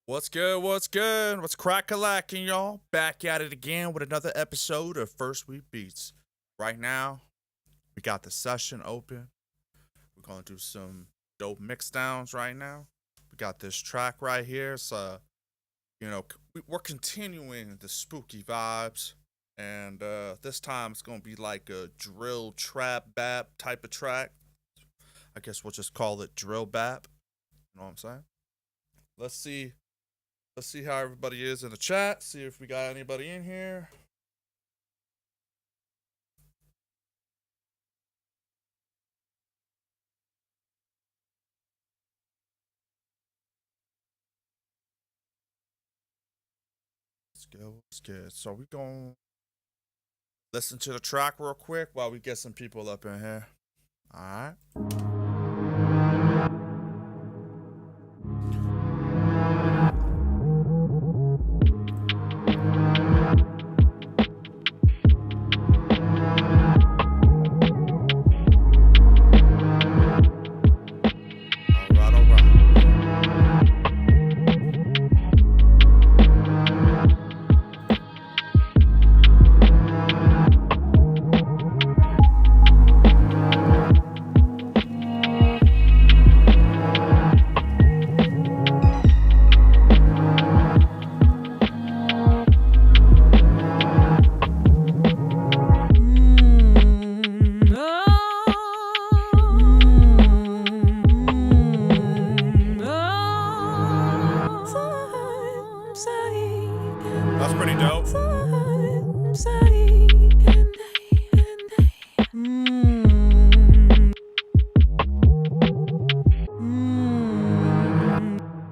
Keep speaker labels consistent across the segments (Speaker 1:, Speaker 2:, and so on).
Speaker 1: What's good? What's good? What's crack-a-lacking, y'all? Back at it again with another episode of First Week Beats. Right now, we got the session open. We're gonna do some dope mix downs right now. We got this track right here. It's we're continuing the spooky vibes, and this time it's gonna be like a drill trap bap type of track. I guess we'll just call it Drill-Bap. You know what I'm saying? Let's see. Let's see how everybody is in the chat. See if we got anybody in here. Let's go. Let's get. So we gonna listen to the track real quick while we get some people up in here. All right. That's pretty dope.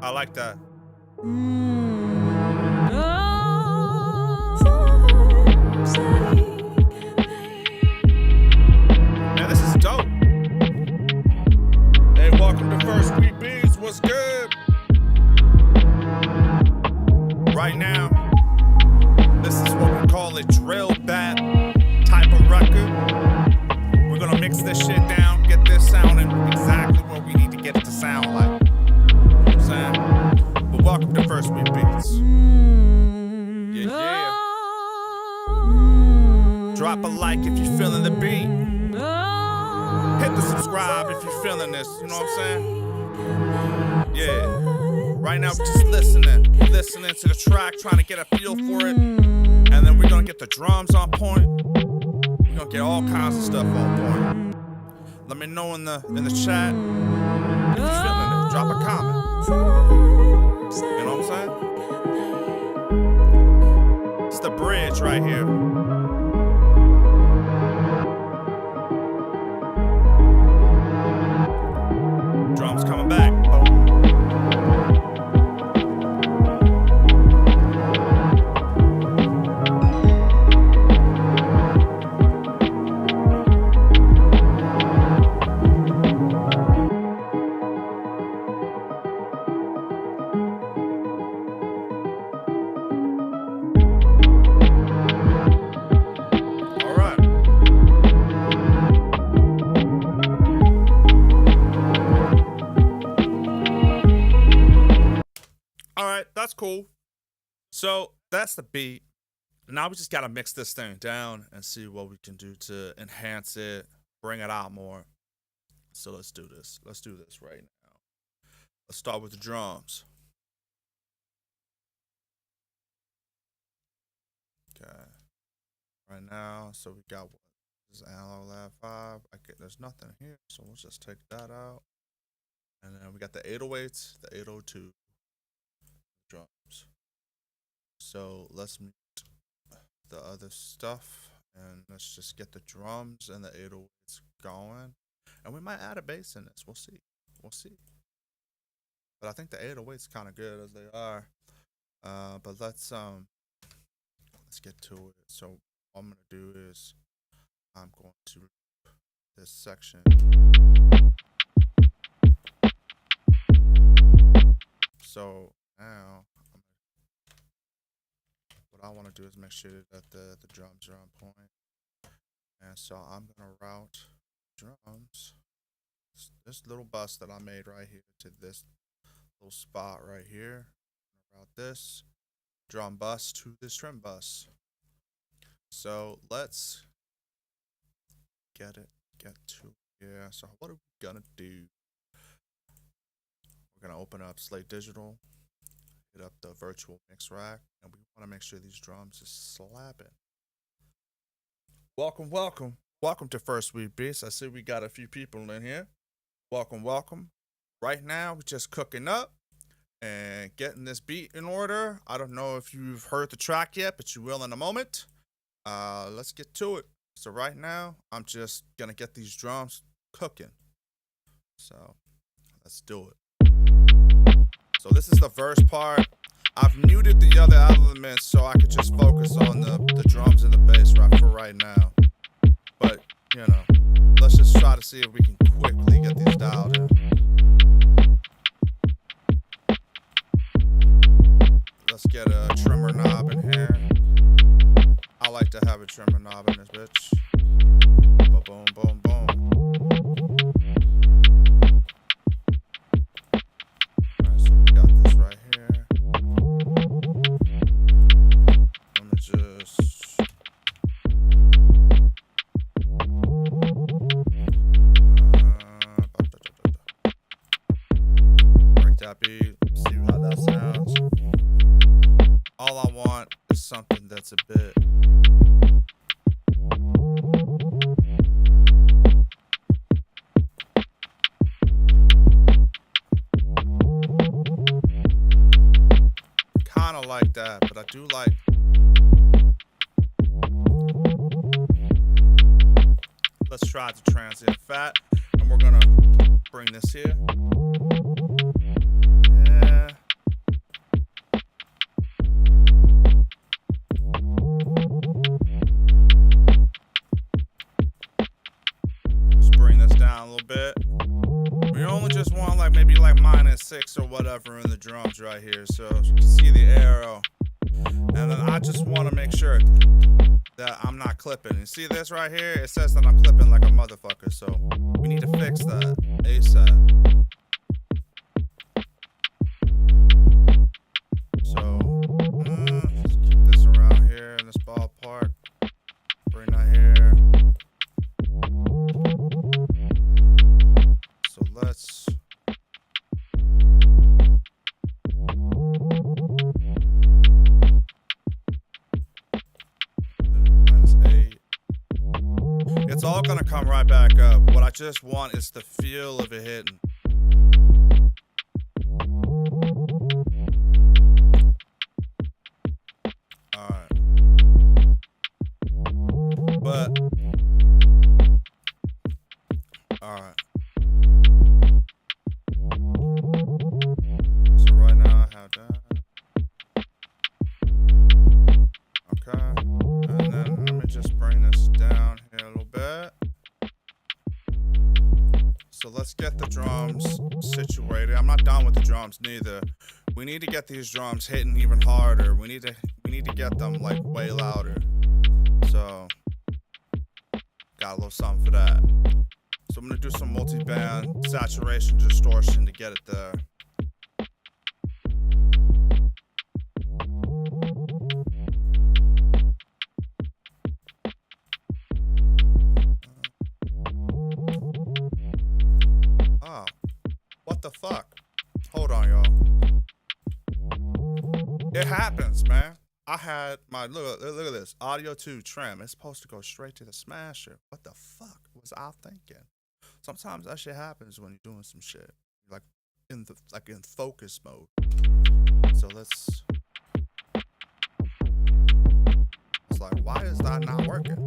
Speaker 1: I like that. Man, this is dope. Hey, welcome to First Week Beats. What's good? Right now, this is what we call a Drill-Bap type of record. We're gonna mix this shit down, get this sounding exactly what we need to get it to sound like. You know what I'm saying? But welcome to First Week Beats. Yeah. Drop a like if you're feeling the beat. Hit the subscribe if you're feeling this. You know what I'm saying? Yeah. Right now, we're just listening to the track, trying to get a feel for it. And then we're gonna get the drums on point. We're gonna get all kinds of stuff on point. Let me know in the chat if you're feeling it. Drop a comment. You know what I'm saying? It's the bridge right here. Drums coming back. That's cool. So that's the beat. Now we just gotta mix this thing down and see what we can do to enhance it, bring it out more. So let's do this. Let's do this right now. Let's start with the drums. Okay. Right now, so we got what? This is analog lab 5. There's nothing here, so we'll just take that out. And then we got the 808s, the 802 drums. So let's mute the other stuff and let's just get the drums and the 808s going. And we might add a bass in this. We'll see. But I think the 808s kind of good as they are. But let's get to it. So what I'm gonna do is I'm going to loop this section. So now what I want to do is make sure that the drums are on point. And so I'm gonna route drums, this little bus that I made right here, to this little spot right here. Route this drum bus to this trim bus. So let's get to it. Yeah, so what are we gonna do? We're gonna open up Slate Digital, hit up the virtual mix rack, and we wanna make sure these drums is slapping. Welcome to First Week Beats. I see we got a few people in here. Welcome. Right now, we're just cooking up and getting this beat in order. I don't know if you've heard the track yet, but you will in a moment. Let's get to it. So right now, I'm just gonna get these drums cooking. So let's do it. So this is the verse part. I've muted the other elements so I could just focus on the drums and the bass for right now. But, you know, let's just try to see if we can quickly get these dialed in. Let's get a trimmer knob in here. I like to have a trimmer knob in this bitch. Boom, boom, boom. Alright, so we got this right here. Let me just... break that beat, see how that sounds. All I want is something that's a bit... kind of like that, but I do like... Let's try the transient fat, and we're gonna bring this here. Yeah. Let's bring this down a little bit. We only just want maybe -6 or whatever in the drums right here, so you can see the arrow. And then I just want to make sure that I'm not clipping. You see this right here? It says that I'm clipping like a motherfucker, so we need to fix that ASAP. So let's keep this around here in this ballpark. Bring that here. So let's... It's all gonna come right back up. What I just want is the feel of it hitting. Alright. But alright. So right now I have that. Okay. And then let me just bring this down here a little bit. So let's get the drums situated. I'm not done with the drums neither. We need to get these drums hitting even harder. We need to get them way louder. So got a little something for that. So I'm gonna do some multi-band saturation distortion to get it there. What the fuck? Hold on, y'all. It happens, man. I had my look at this Audio 2 trim. It's supposed to go straight to the smasher. What the fuck was I thinking? Sometimes that shit happens when you're doing some shit in focus mode. So it's why is that not working?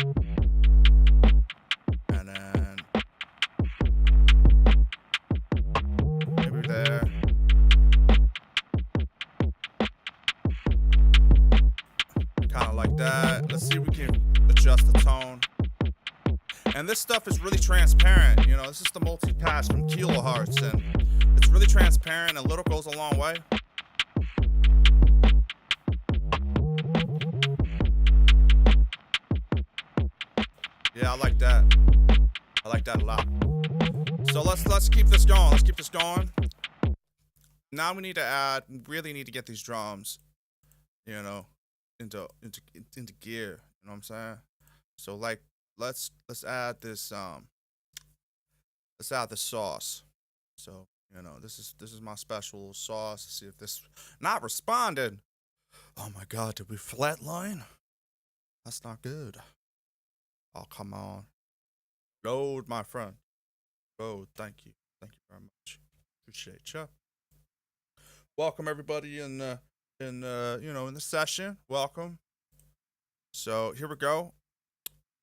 Speaker 1: And then maybe there. Kind of like that. Let's see if we can adjust the tone. And this stuff is really transparent. You know, this is the multi-pass from kilohertz, and it's really transparent, and a little goes a long way. Yeah, I like that. I like that a lot. So let's keep this going. Let's keep this going. now we need to add. Really need to get these drums, you know, into gear. You know what I'm saying? So like, let's add this let's add the sauce. So this is my special sauce. See if this not responded. Oh my God, did we flatline? That's not good. Oh come on, load my friend. Load. Thank you very much. Appreciate you. Welcome everybody in the session. Welcome. So here we go.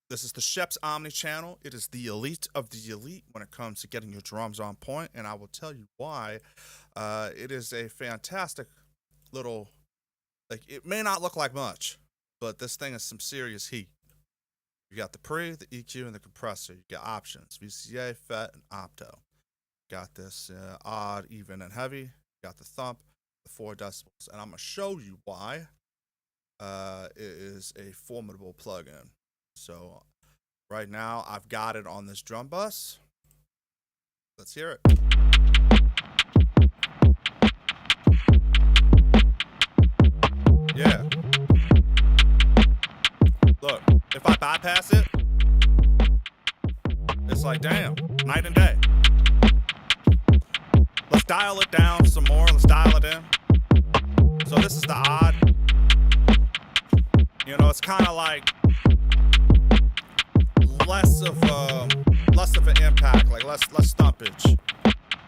Speaker 1: This is the Shep's Omni channel. It is the elite of the elite when it comes to getting your drums on point, and I will tell you why. It is a fantastic little, like, it may not look like much, but this thing is some serious heat. You got the pre, the EQ, and the compressor. You got options: VCA, FET, and Opto. Got this odd, even, and heavy. You got the thump, the 4 decibels, and I'm gonna show you why. It is a formidable plugin. So right now I've got it on this drum bus. Let's hear it. Yeah. Look, if I bypass it, it's like, damn, night and day. Let's dial it down some more. Let's dial it in. So this is the odd. It's kind of like less of an impact, like less stumpage.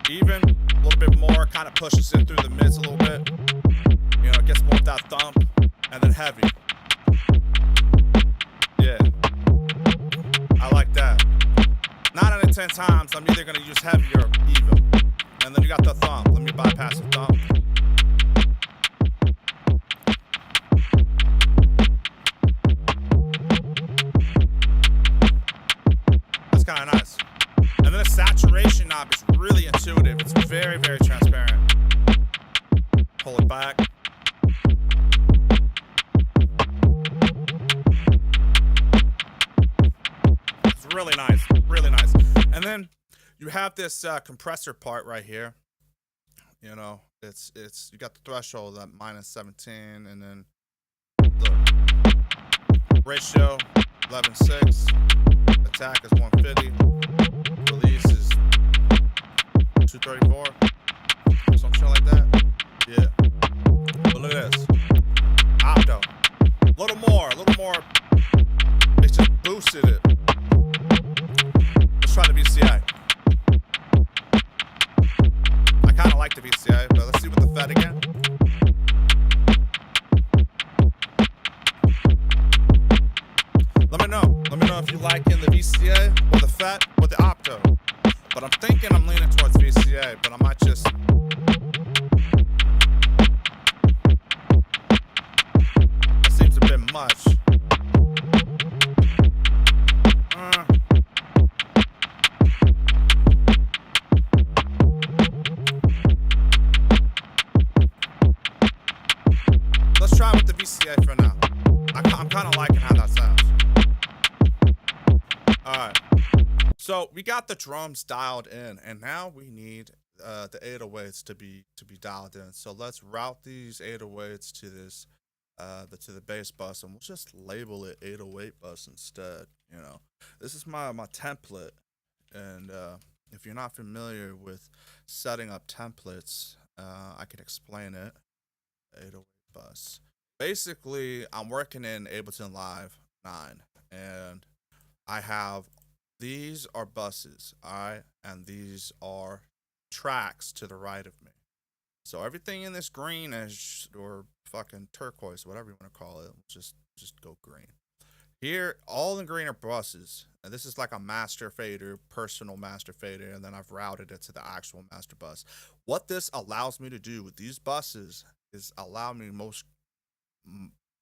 Speaker 1: Even a little bit more, kind of pushes it through the mids a little bit. It gets more of that thump, and then heavy. Yeah, I like that. 9 out of 10 times, I'm either gonna use heavy or even. And then you got the thump. Let me bypass the thump. Kind of nice. And then the saturation knob is really intuitive. It's very, very transparent. Pull it back. It's really nice, really nice. And then you have this compressor part right here. It's you got the threshold at -17, and then look, ratio 11:6. Attack is 150. Release is 234. Some shit like that. Yeah. But look at this. Opto. A little more. It just boosted it. Let's try the VCA. I kind of like the VCA, but let's see with the FET again. Let me know if you like in the VCA or the FET or the Opto. But I'm thinking I'm leaning towards VCA, but I might just. That seems a bit much. Let's try with the VCA for now. I'm kind of liking how that sounds. Alright, so we got the drums dialed in, and now we need the 808s to be dialed in. So let's route these 808s to this to the bass bus, and we'll just label it 808 bus instead. This is my template, and if you're not familiar with setting up templates, I can explain it. 808 bus. Basically, I'm working in Ableton Live 9, and I have, these are buses, alright, and these are tracks to the right of me. So everything in this green is, or fucking turquoise, whatever you want to call it, just go green. Here, all the green are buses, and this is like a master fader, personal master fader, and then I've routed it to the actual master bus. What this allows me to do with these buses is allow me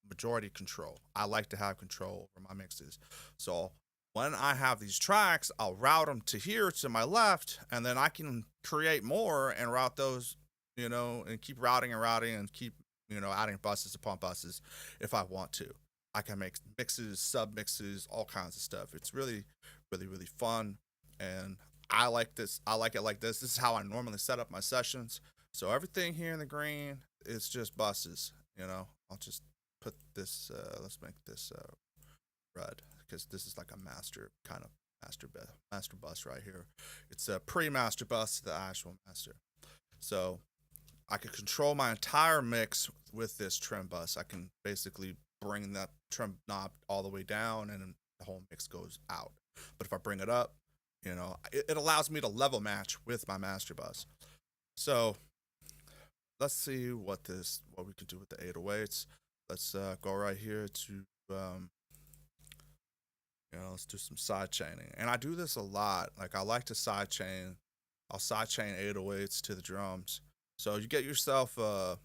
Speaker 1: majority control. I like to have control over my mixes. So when I have these tracks, I'll route them to here to my left, and then I can create more and route those, and keep routing and keep, adding buses upon buses if I want to. I can make mixes, sub mixes, all kinds of stuff. It's really, really, really fun, and I like this. I like it like this. This is how I normally set up my sessions. So everything here in the green is just buses. You know, I'll just put this. Let's make this red because this is like a master kind of master bus right here. It's a pre-master bus to the actual master. So I can control my entire mix with this trim bus. I can basically bring that trim knob all the way down and the whole mix goes out. But if I bring it up, you know, it allows me to level match with my master bus. So let's see what we can do with the 808s. Let's go right here to, you know, let's do some side chaining. And I do this a lot. Like I like to side chain. I'll side chain 808s to the drums. So you get yourself a,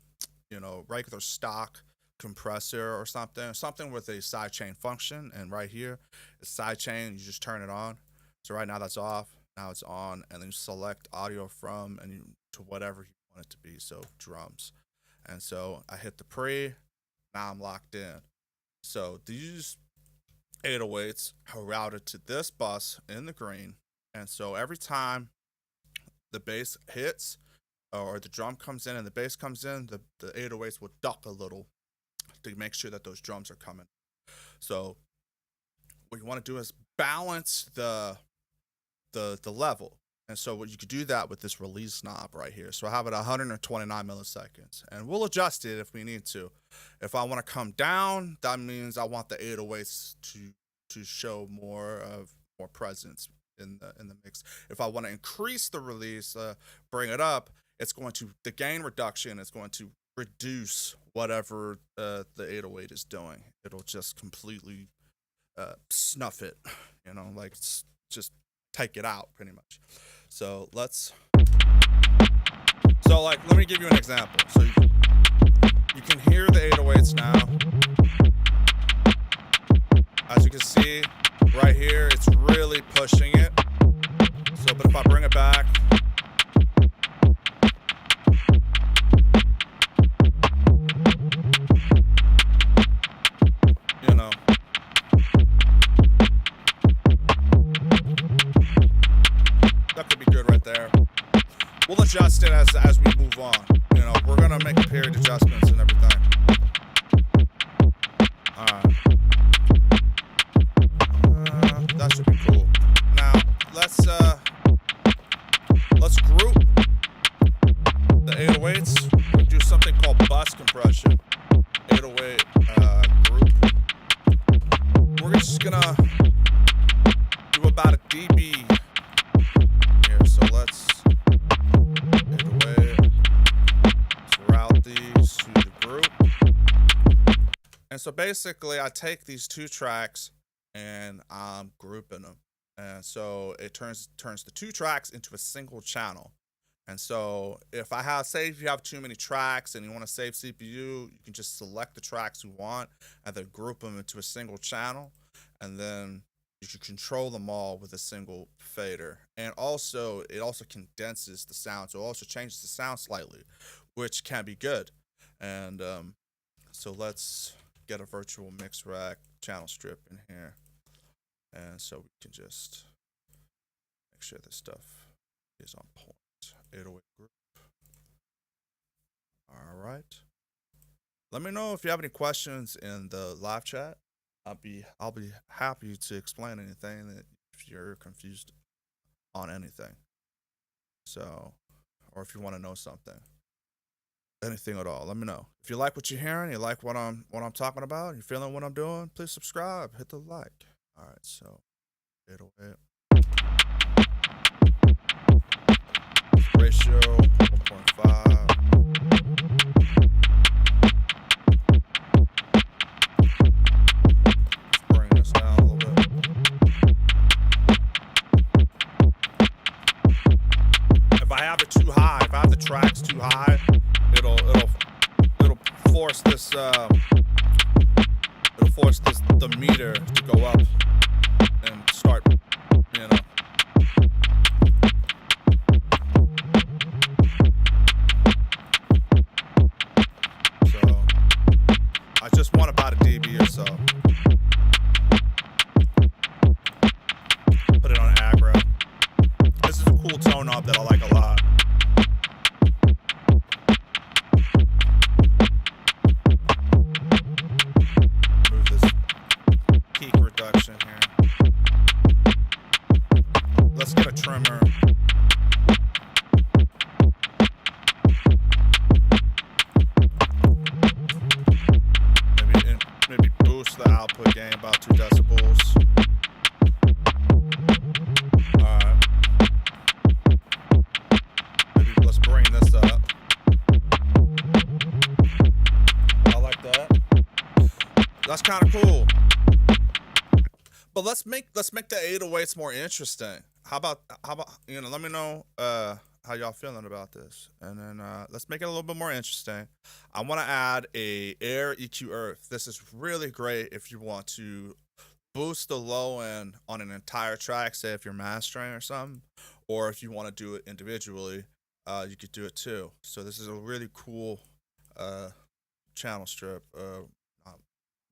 Speaker 1: you know, regular stock compressor or something with a side chain function. And right here, it's side chain. You just turn it on. So right now that's off. Now it's on, and then you select audio from to whatever you want it to be. So drums, and so I hit the pre. Now I'm locked in. So these 808s are routed to this bus in the green, and so every time the bass hits or the drum comes in and the bass comes in, the 808s will duck a little to make sure that those drums are coming. So what you want to do is balance the level. And so what you could do that with this release knob right here. So I have it 129 milliseconds, and we'll adjust it if we need to. If I want to come down, that means I want the 808s to show more presence in the mix. If I want to increase the release, bring it up, the gain reduction is going to reduce whatever the 808 is doing. It'll just completely snuff it, you know, like just take it out pretty much. So let me give you an example. So you can hear the 808s now. As you can see right here, it's really pushing it. So, but if I bring it back, you know, that could be good right there. We'll adjust it as we move on. You know, we're gonna make period adjustments and everything. All right. That should be cool. Now let's group the 808s. We'll do something called bus compression. 808 group. We're just gonna do about a dB here. So let's 808. Let's route these to the group. And so basically, I take these two tracks and I'm grouping them. And so it turns the two tracks into a single channel. And so if you have too many tracks and you want to save CPU, you can just select the tracks you want and then group them into a single channel. And then you can control them all with a single fader. And also, it also condenses the sound. So it also changes the sound slightly, which can be good. And so let's get a virtual mix rack channel strip in here. And so we can just make sure this stuff is on point. 808 group. All right. Let me know if you have any questions in the live chat. I'll be happy to explain anything that if you're confused on anything. So, or if you want to know something, anything at all, let me know. If you like what you're hearing, you like what I'm talking about, you're feeling what I'm doing, please subscribe, hit the like. All right, so 808. Ratio 1.5. Let's bring this down a little bit. If I have it too high, if I have the tracks too high, it'll force the meter to go up and start, you know. So I just want about a dB or so. Put it on aggro. This is a cool tone knob that I like a lot. output gain about 2 decibels. Alright. Maybe let's bring this up. I like that. That's kind of cool. But let's make the 808s more interesting. How about let me know how y'all feeling about this, and then let's make it a little bit more interesting. I want to add a air EQ earth. This is really great if you want to boost the low end on an entire track, say if you're mastering or something, or if you want to do it individually, you could do it too. So this is a really cool channel strip,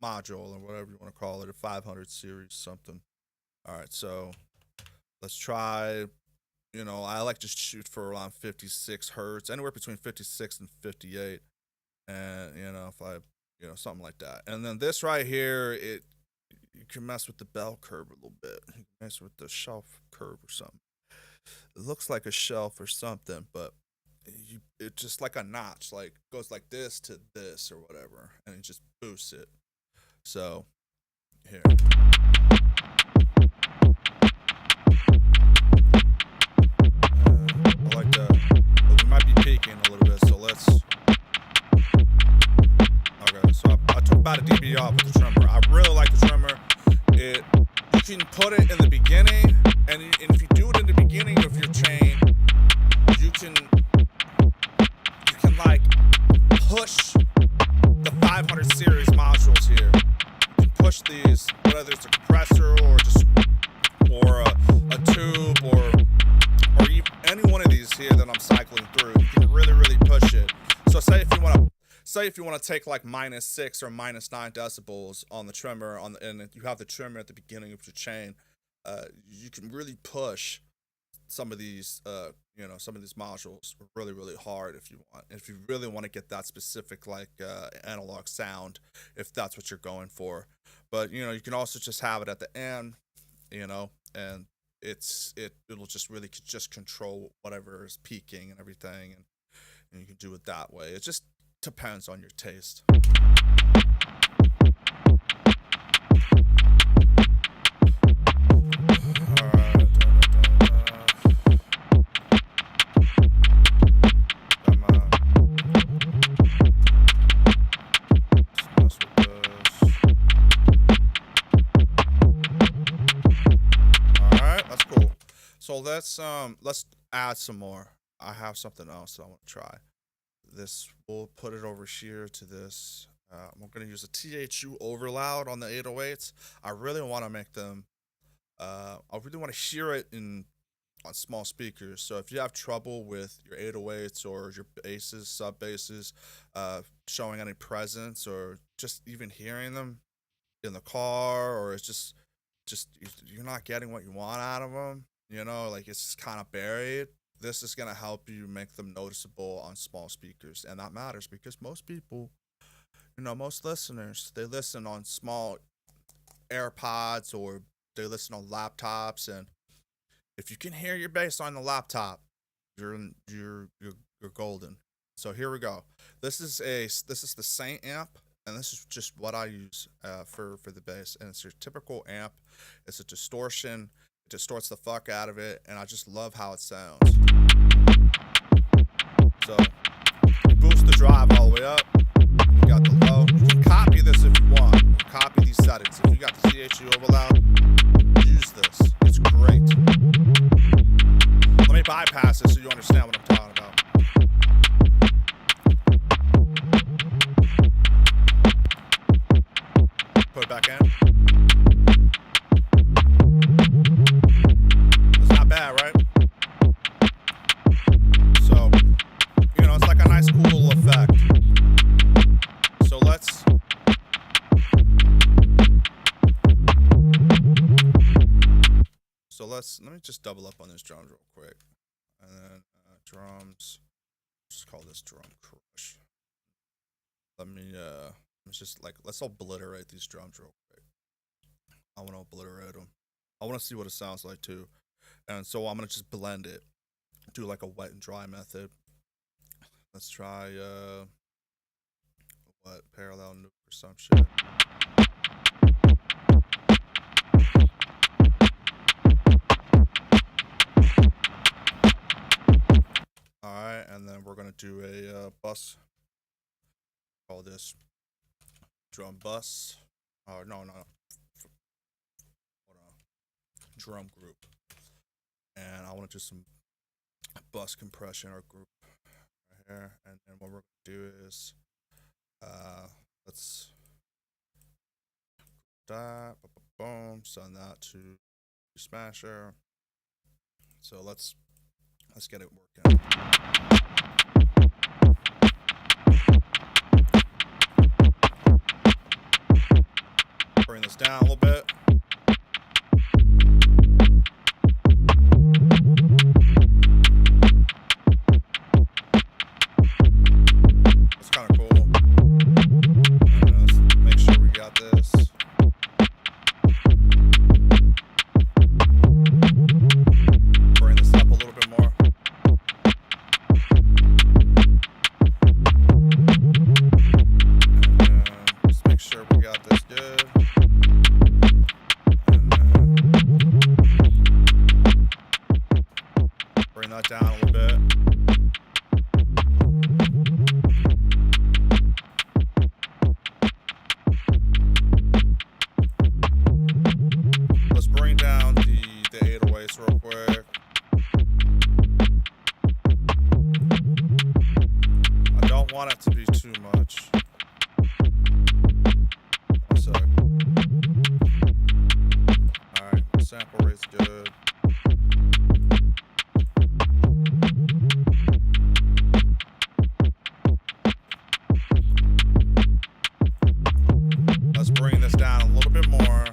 Speaker 1: module, or whatever you want to call it, a 500 series something. All right, so let's try. I like to shoot for around 56 hertz, anywhere between 56 and 58, and if I, something like that. And then this right here, you can mess with the bell curve a little bit. You can mess with the shelf curve or something. It looks like a shelf or something, but it's just like a notch, like goes like this to this or whatever, and it just boosts it. So here. I like that. But we might be peaking a little bit, so let's. Okay, so I took about a dB off with the trimmer. I really like the trimmer. You can put it in the beginning, and if you do it in the beginning of your chain, you can like push the 500 series modules here. You can push these, whether it's a compressor or a tube or even any one of these here that I'm cycling through. You can really push it. So say if you want to take like -6 or -9 decibels on the trimmer and you have the trimmer at the beginning of your chain, you can really push some of these modules really hard if you really want to get that specific like analog sound, if that's what you're going for. But you can also just have it at the end, and it'll just really just control whatever is peaking and everything, and you can do it that way. It just depends on your taste. So let's add some more. I have something else that I want to try. We'll put it over here to this. I'm going to use a THU overloud on the 808s. I really want to make them. I really want to hear it on small speakers. So if you have trouble with your 808s or your basses, sub basses, showing any presence or just even hearing them in the car, or it's just you're not getting what you want out of them. Like it's just kind of buried. This is going to help you make them noticeable on small speakers. And that matters because most people, most listeners, they listen on small AirPods or they listen on laptops. And if you can hear your bass on the laptop, you're golden. So here we go. This is the Saint amp. And this is just what I use for the bass. And it's your typical amp. It's a distortion. It distorts the fuck out of it, and I just love how it sounds. So, you boost the drive all the way up. You got the low. You can copy this if you want. You can copy these settings. If you got the CHU overloud, use this. It's great. Let me bypass this so you understand what I'm talking about. Put it back in. Bad, right? So, it's like a nice cool effect. So let me just double up on this drums real quick. And then drums, just call this drum crush. Let's obliterate these drums real quick. I want to obliterate them. I want to see what it sounds like too. And so I'm going to just blend it, do like a wet and dry method. Let's try, parallel or some shit. Alright, and then we're gonna do a bus. Call this drum bus. Oh, no. Hold on. Drum group. And I want to do some bus compression or group right here. And then what we're gonna do is let's that, boom, send that to Smasher. So let's get it working. Bring this down a little bit. That's kind of cool. Let's make sure we got this. Bring this up a little bit more. Just make sure we got this good. Bring that down a little bit. Let's bring down the 808s real quick. I don't want it to be too much. One sec. Alright, sample rate's good. Let's bring this down a little bit more.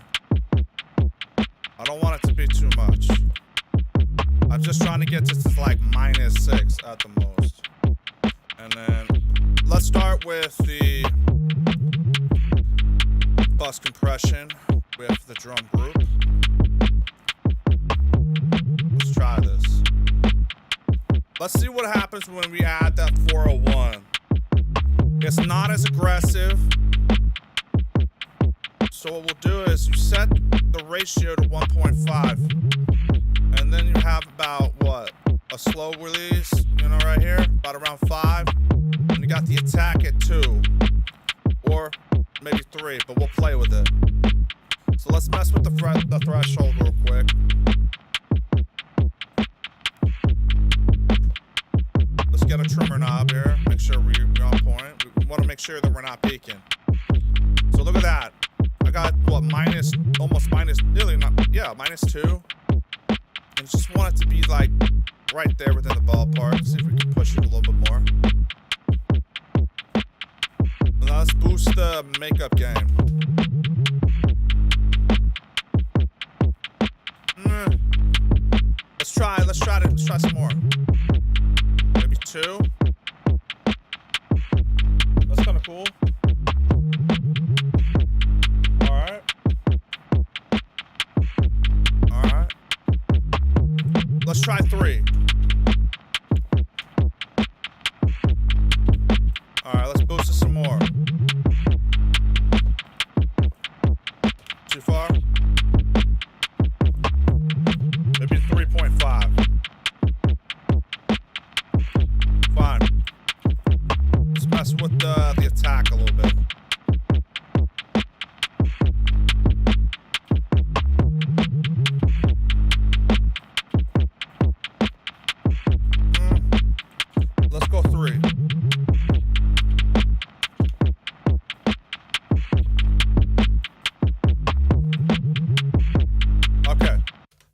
Speaker 1: I don't want it to be too much. I'm just trying to get this to like -6 at the most. And then let's start with the bus compression with the drum group. Let's try this. Let's see what happens when we add that 401. It's not as aggressive. So what we'll do is you set the ratio to 1.5. And then you have about, what, a slow release, you know, right here, about around 5. And you got the attack at 2. Or maybe 3, but we'll play with it. So let's mess with the threshold real quick. Let's get a trimmer knob here. Make sure we're on point. We want to make sure that we're not peaking. So look at that. I got, what, -2. And just want it to be, like, right there within the ballpark. See if we can push it a little bit more. Now let's boost the makeup game. Let's try some more. Maybe 2. That's kind of cool. Alright. Let's try 3. Alright, let's boost it some more. Too far? Maybe 3.5. Fine. Let's mess with the attack a little bit. Let's go 3. Okay,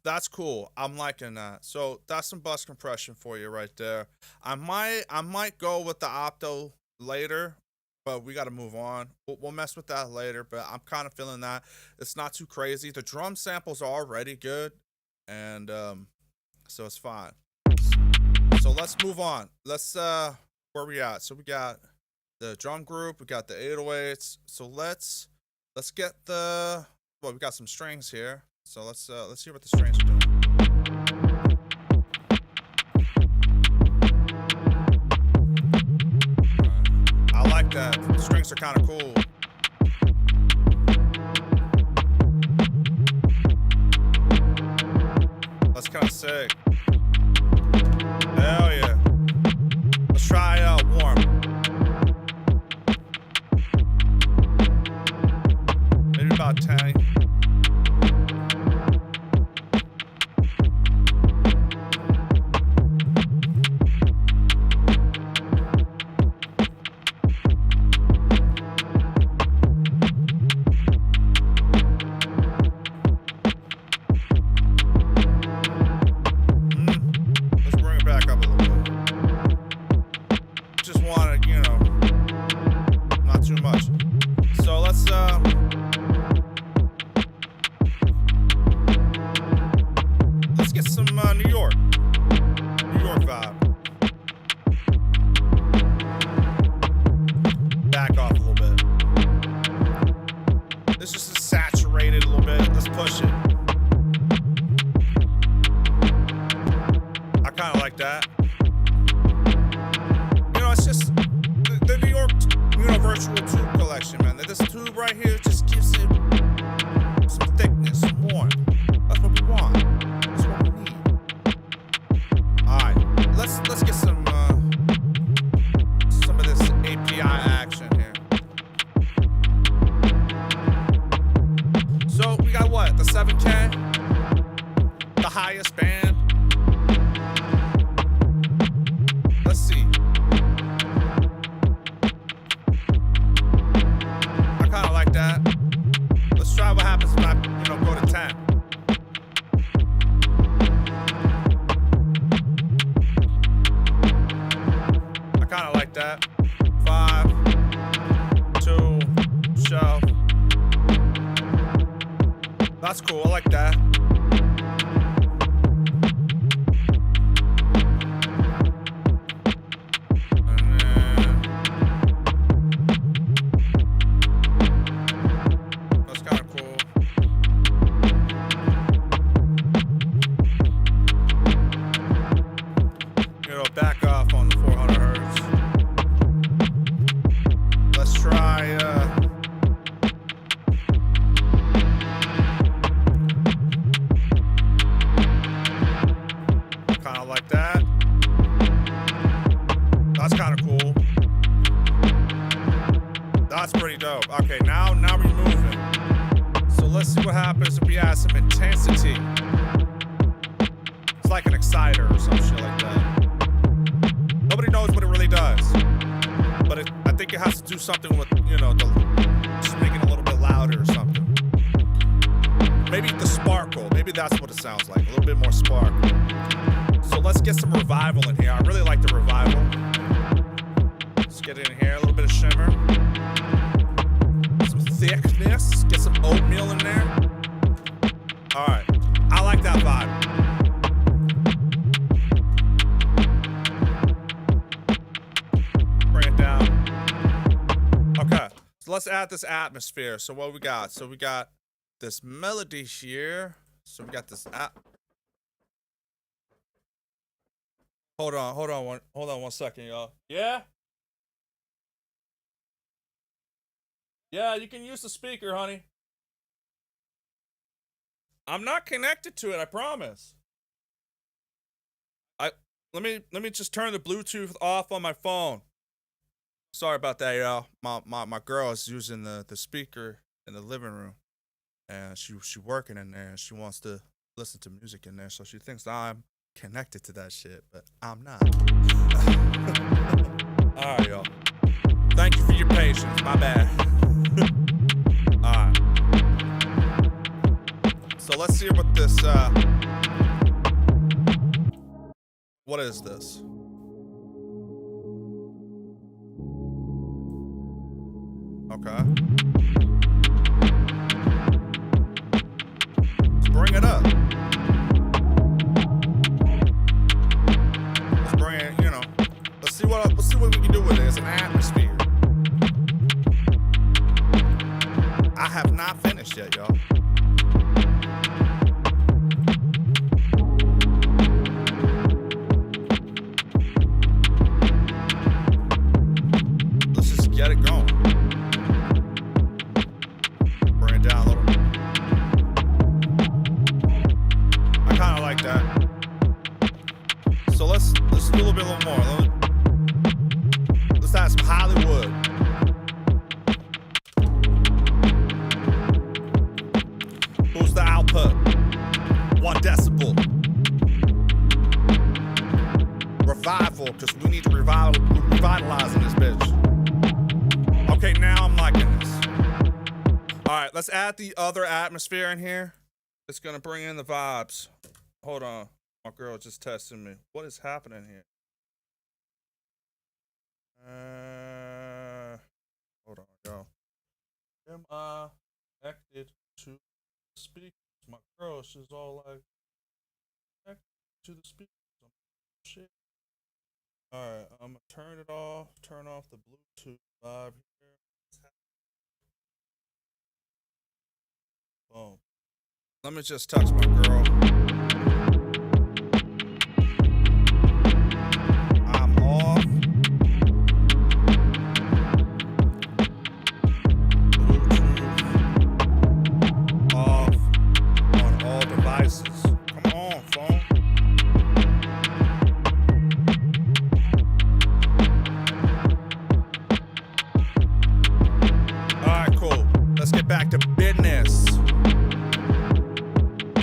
Speaker 1: that's cool. I'm liking that. So that's some bus compression for you right there. I might go with the opto later, but we got to move on. We'll mess with that later, but I'm kind of feeling that it's not too crazy. The drum samples are already good, and so it's fine. So let's move on. Let's where we at? So we got the drum group, we got the 808s. So let's get the, well, we got some strings here. So let's see what the strings are doing. I like that. The strings are kind of cool. sick. Hell yeah. Let's try warm. Maybe about 10. Let's get some New York vibe. Back off a little bit. This just is saturated a little bit. Let's push it. I kind of like that. You know, it's just the New York, virtual tube collection, man. This tube right here just gives it some thickness, some warmth. That's what we want. That's what we need. All right, let's get some of this API action here. So we got what? The 7K, the highest band. Let's see. I kind of like that. Let's try what happens when I, go to 10. I kind of like that. 5, 2, shelf. That's cool. I like that. Back off on the 400 hertz. Let's try kind of like that. That's kind of cool. That's pretty dope. Okay, now we're moving. So let's see what happens if we add some intensity. It's like an exciter or some shit like that. Nobody knows what it really does, but I think it has to do something with, just making it a little bit louder or something. Maybe the sparkle, maybe that's what it sounds like, a little bit more sparkle. So let's get some revival in here. I really like the revival. Let's get it in here, a little bit of shimmer. Some thickness, get some oatmeal in there. All right, I like that vibe. So let's add this atmosphere. So what we got? So we got this melody here. So we got this Hold on one second, y'all. Yeah? Yeah, you can use the speaker, honey. I'm not connected to it, I promise. Let me just turn the Bluetooth off on my phone. Sorry about that, y'all. My girl is using the speaker in the living room, and she working in there, and she wants to listen to music in there, so she thinks I'm connected to that shit, but I'm not. All right, y'all. Thank you for your patience. My bad. All right. So let's see what this. What is this? Okay. Let's bring it up. Let's bring it, let's see what we can do with it. It's an atmosphere. I have not finished yet, y'all. Let's just get it going. Bring it down a little. I kind of like that. right now, I'm liking this. All right, let's add the other atmosphere in here. It's gonna bring in the vibes. Hold on, my girl just texted me. What is happening here? Hold on, y'all. Am I connected to the speakers? My girl, she's all like, connected to the speakers. Shit. Alright, I'm gonna turn it off. Turn off the Bluetooth vibe here. Boom. Let me just touch my girl. I'm off. Bluetooth off on all devices. Come on, phone. Alright, cool. Let's get back to business.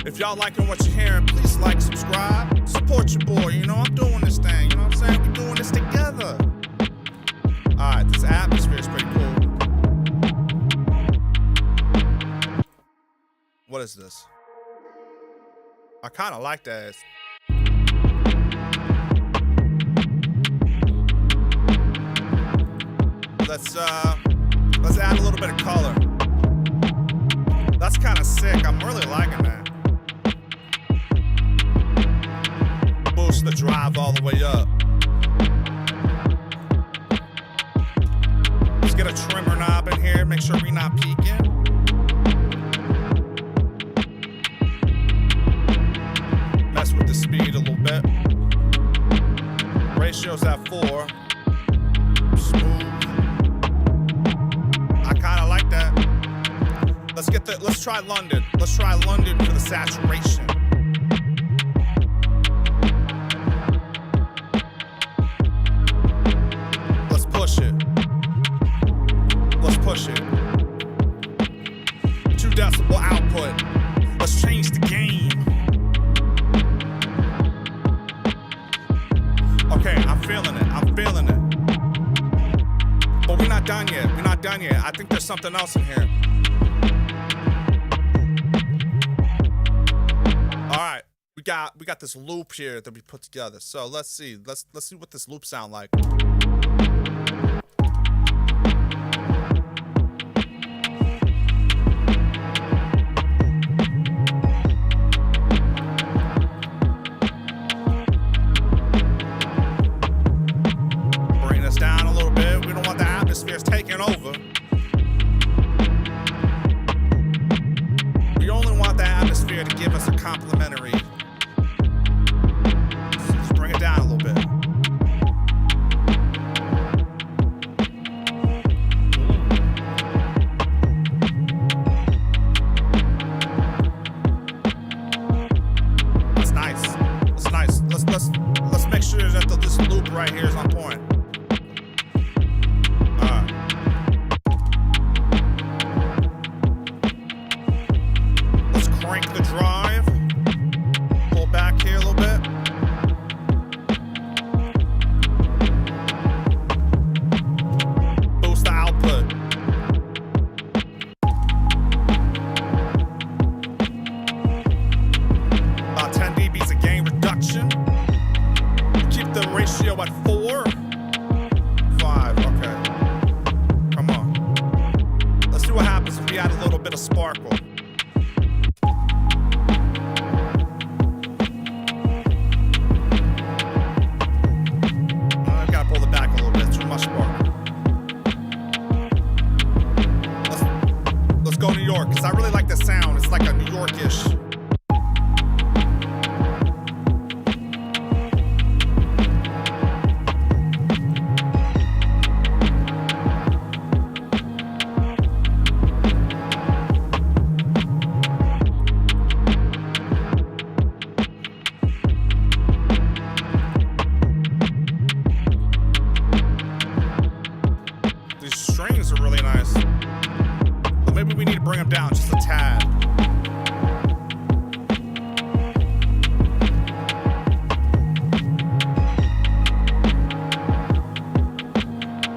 Speaker 1: If y'all liking what you're hearing, please like, subscribe, support your boy. You know, I'm doing this thing. You know what I'm saying? We're doing this together. Alright, this atmosphere is pretty cool. What is this? I kind of like that. Let's add a little bit of color. That's kind of sick. I'm really liking that. Boost the drive all the way up. Let's get a trimmer knob in here. Make sure we're not peaking. Mess with the speed a little bit. Ratio's at 4. Smooth. I kind of like that. Let's try London. Let's try London for the saturation. Let's push it. Let's push it. 2 decibel output. Let's change the game. Okay, I'm feeling it. I'm feeling it. But we're not done yet. We're not done yet. I think there's something else in here. All right, we got this loop here that we put together. So let's see what this loop sound like. Bring this down a little bit. We don't want the atmospheres taking over. We only want the atmosphere to give us a complimentary. Let's bring it down a little bit. That's nice. That's nice. Let's make sure that this loop right here is on point. Crank the drive. Pull back here a little bit. Boost the output. About 10 dBs of gain reduction. Keep the ratio at 4. 5, okay. Come on. Let's see what happens if we add a little bit of sparkle. Let's go New York, because I really like the sound. It's like a New York-ish. These strings are really nice. But maybe we need to bring them down just a tad.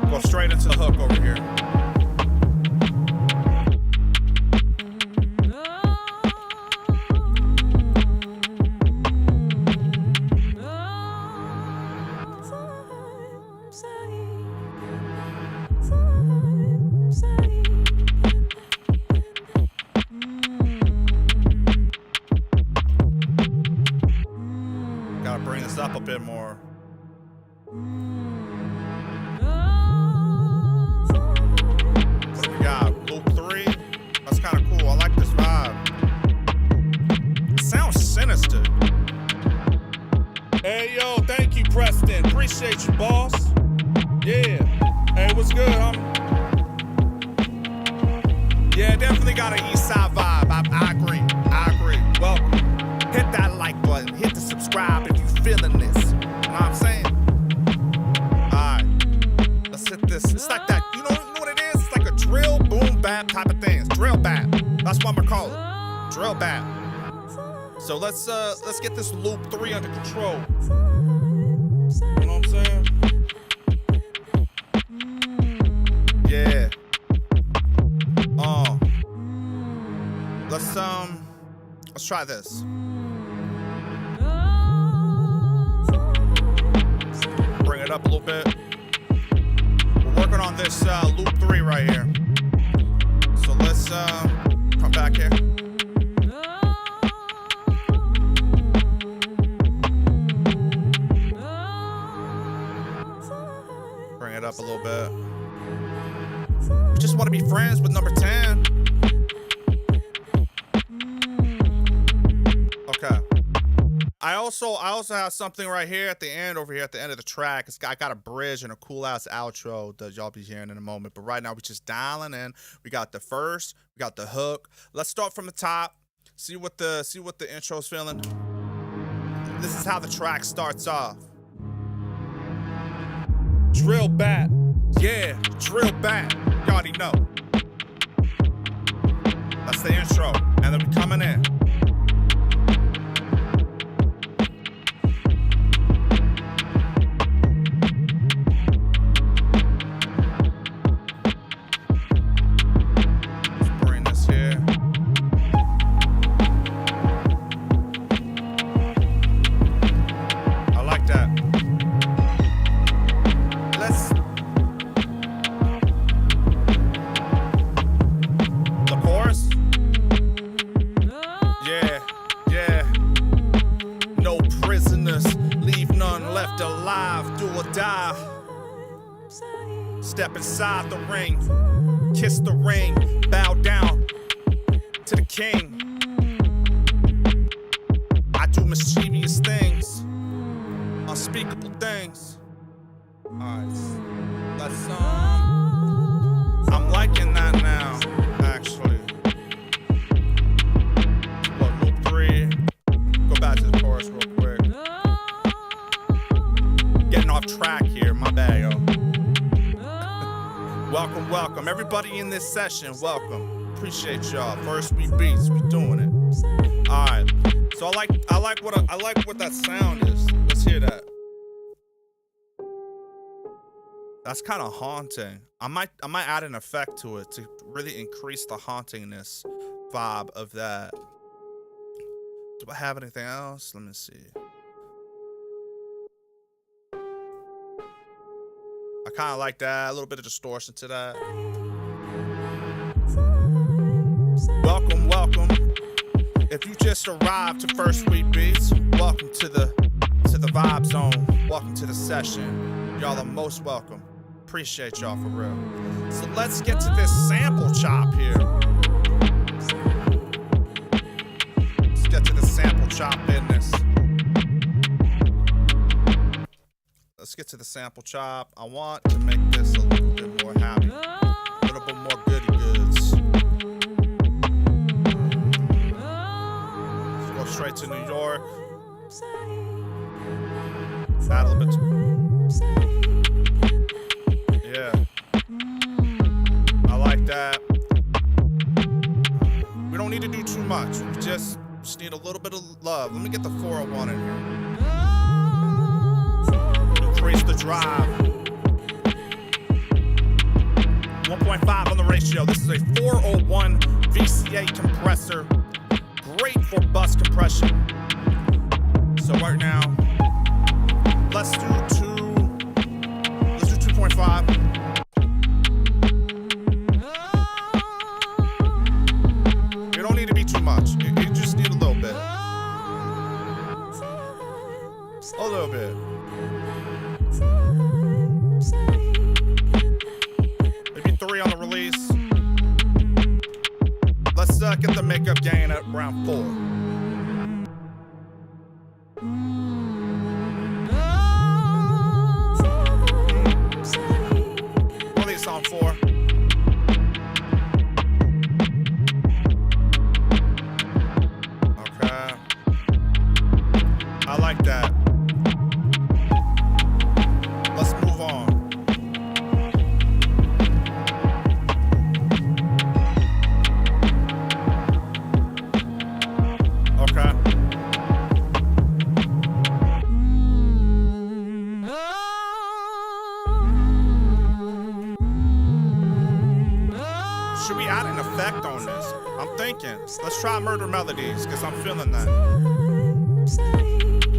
Speaker 1: Go straight into the hook over here. Yeah, definitely got an east side vibe. I agree. Welcome. Hit that like button. Hit the subscribe if you feeling this. You know what I'm saying? Alright. Let's hit this. It's like that. You know what it is? It's like a drill, boom, bap type of thing. It's Drill-Bap. That's what I'm gonna call it. Drill-Bap. So let's get this loop 3 under control. You know what I'm saying? Yeah. Let's try this. Bring it up a little bit. We're working on this loop 3 right here. So let's come back here. Bring it up a little bit. We just want to be friends with number 10. Okay. I also have something right here at the end, over here at the end of the track. I got a bridge and a cool ass outro that y'all be hearing in a moment. But right now we just dialing in. We got the verse, we got the hook. Let's start from the top. See what the intro's feeling. This is how the track starts off. Drill-Bap. Yeah, Drill-Bap. You already know. That's the intro. And then we coming in. Let's bring this here. I like that. The chorus? Yeah. No prisoners, leave none left alive, do or die. Step inside the ring, kiss the ring, bow down to the king. I do mischievous things, unspeakable things. Alright, let's I'm liking that now, actually. What, loop 3? Go back to the chorus real quick. Getting off track here, my bad, yo. Welcome. Everybody in this session, welcome. Appreciate y'all. First we Beatz, we doing it. Alright. So I like what that sound is. Let's hear that. That's kind of haunting. I might add an effect to it to really increase the hauntingness vibe of that. Do I have anything else? Let me see. I kind of like that. A little bit of distortion to that. Welcome. If you just arrived to First Week Beatz, welcome to the vibe zone. Welcome to the session. Y'all are most welcome. Appreciate y'all for real. So let's get to this sample chop here. Let's get to the sample chop business. Let's get to the sample chop. I want to make this a little bit more happy. A little bit more goody goods. Let's go straight to New York. Add a little bit to yeah. I like that. We don't need to do too much. We just need a little bit of love. Let me get the 401 in here. Increase the drive. 1.5 on the ratio. This is a 401 VCA compressor. Great for bus compression. So right now, let's do 2.5. You don't need to be too much. You just need a little bit. A little bit. Maybe 3 on the release. Let's get the makeup gain at around 4. Release on 4. Should we add an effect on this? I'm thinking. Let's try murder melodies, because I'm feeling that.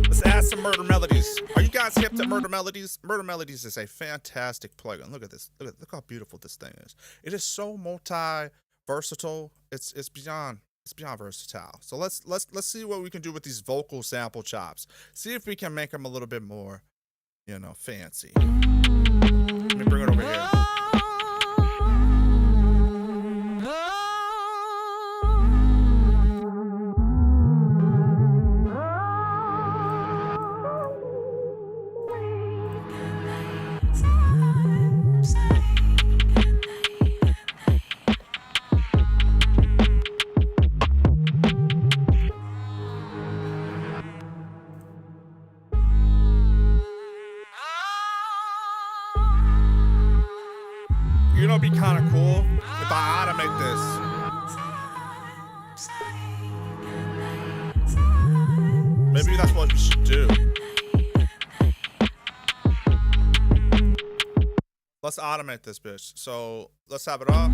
Speaker 1: Let's add some murder melodies. Are you guys hip to murder melodies? Murder melodies is a fantastic plugin. Look at this. Look how beautiful this thing is. It is so multi-versatile. It's beyond versatile. So let's see what we can do with these vocal sample chops. See if we can make them a little bit more, you know, fancy. Let me bring it over here. You know, it'd be kind of cool if I automate this. Maybe that's what we should do. Let's automate this bitch. So let's have it up.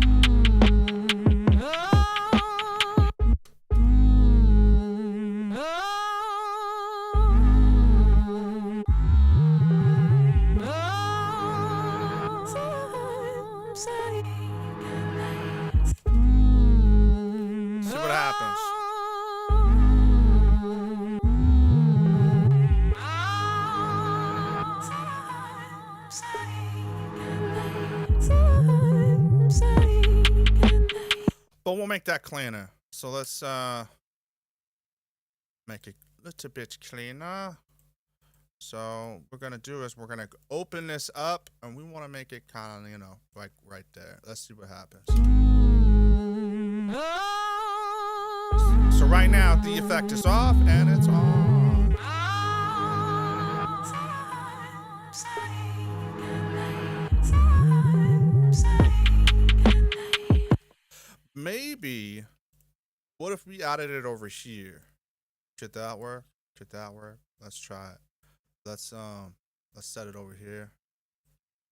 Speaker 1: See what happens. But we'll make that cleaner. So let's make it a little bit cleaner. So what we're gonna do is we're gonna open this up, and we want to make it kind of, you know, like right there. Let's see what happens. So right now the effect is off and it's on. Maybe, what if we added it over here? Could that work? Could that work? Let's try it. Let's set it over here.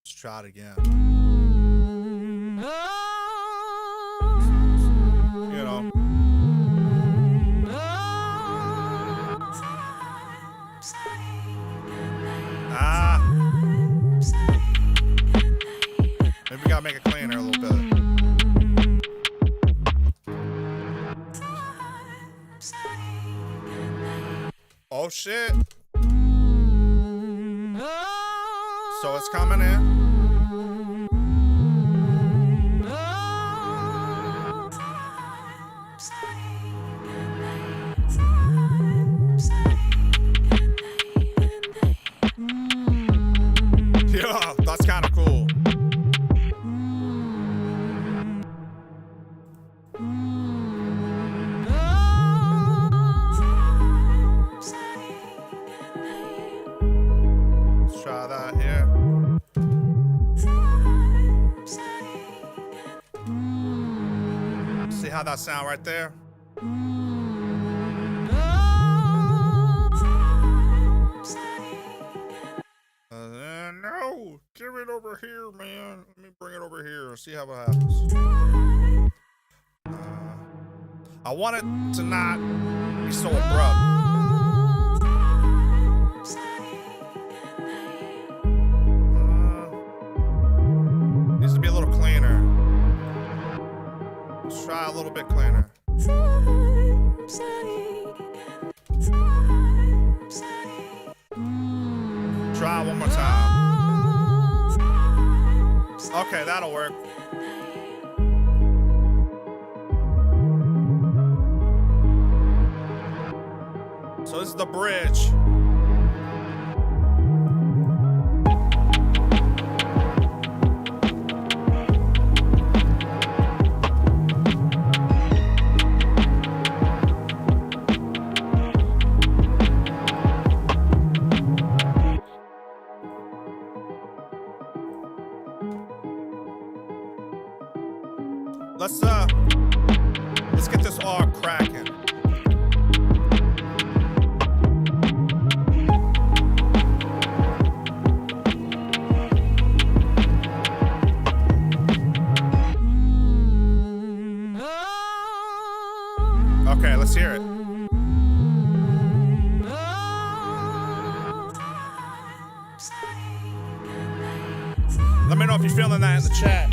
Speaker 1: Let's try it again. You know. Maybe we gotta make it cleaner a little bit. Oh shit. So it's coming in. Yeah, that's kind of cool. Let's try that here. See how that sound right there? No, give it over here, man. Let me bring it over here. See how it happens. I want it to not be so abrupt. Needs to be a little cleaner. Let's try a little bit cleaner. Try one more time. Okay, that'll work. So this is the bridge. Let's get this all cracking. Let's hear it. Let me know if you're feeling that in the chat.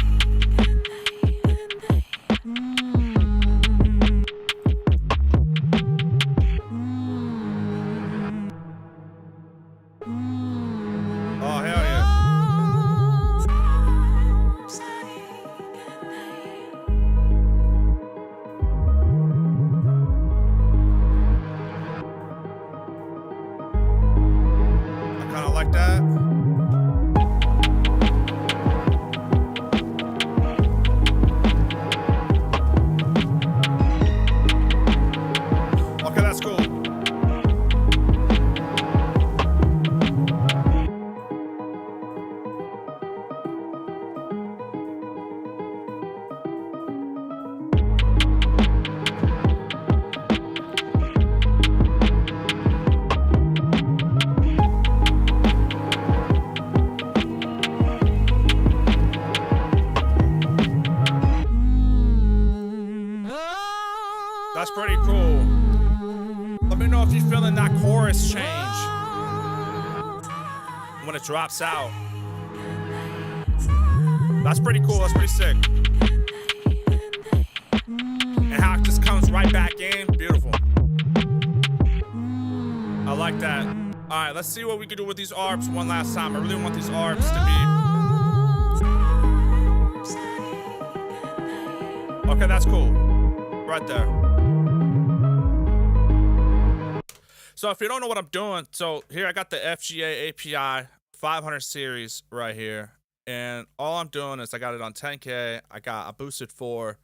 Speaker 1: Oh, hell yeah. I kind of like that. Okay, that's cool. That's pretty cool. Let me know if you're feeling that chorus change when it drops out. That's pretty cool. That's pretty sick. And how it just comes right back in. Beautiful. I like that. All right, let's see what we can do with these ARPs one last time. I really want these ARPs to be... Okay, that's cool. Right there. So if you don't know what I'm doing, so here I got the FGA API 500 series right here. And all I'm doing is I got it on 10K. I boosted 4.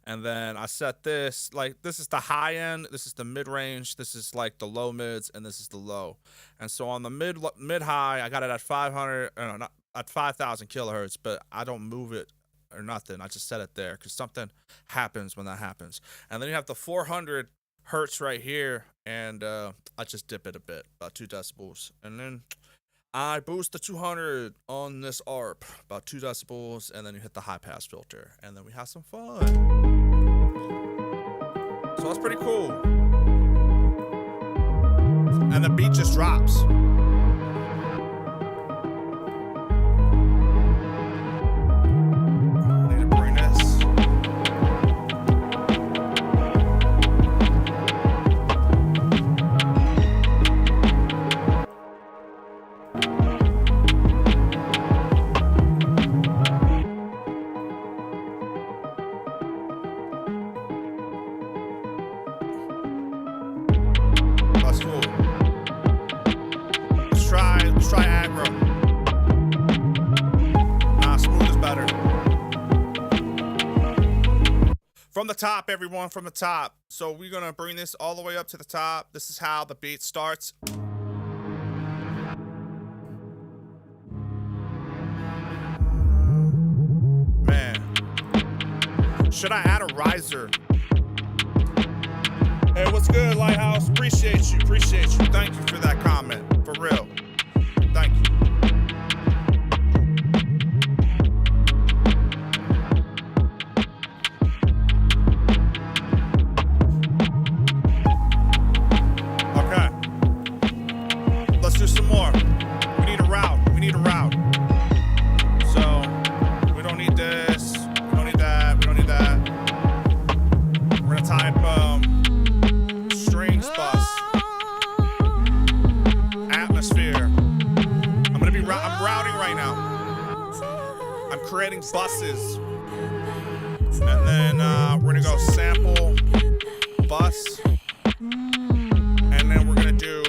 Speaker 1: And then I set this, like, this is the high end, this is the mid range, this is like the low mids, and this is the low. And so on the mid high, I got it at 500, not at 5,000 kilohertz, but I don't move it or nothing. I just set it there because something happens when that happens. And then you have the 400 hertz right here, and I just dip it a bit, about 2 decibels. And then I boost the 200 on this ARP, about 2 decibels, and then you hit the high pass filter, and then we have some fun. So that's pretty cool. And the beat just drops. I need to bring this. That's cool. Let's try aggro. Nah, smooth is better. From the top, everyone, from the top. So we're gonna bring this all the way up to the top. This is how the beat starts. Man. Should I add a riser? Hey, what's good, Lighthouse? Appreciate you. Appreciate you. Thank you for that comment. For real. Thank you. Okay. Let's do some more. We need a route. We need a route. So, we don't need this. We don't need that. We don't need that. We're gonna type, strings bus. Atmosphere. I'm routing right now. I'm creating buses. And then we're gonna go sample bus. And then we're gonna do,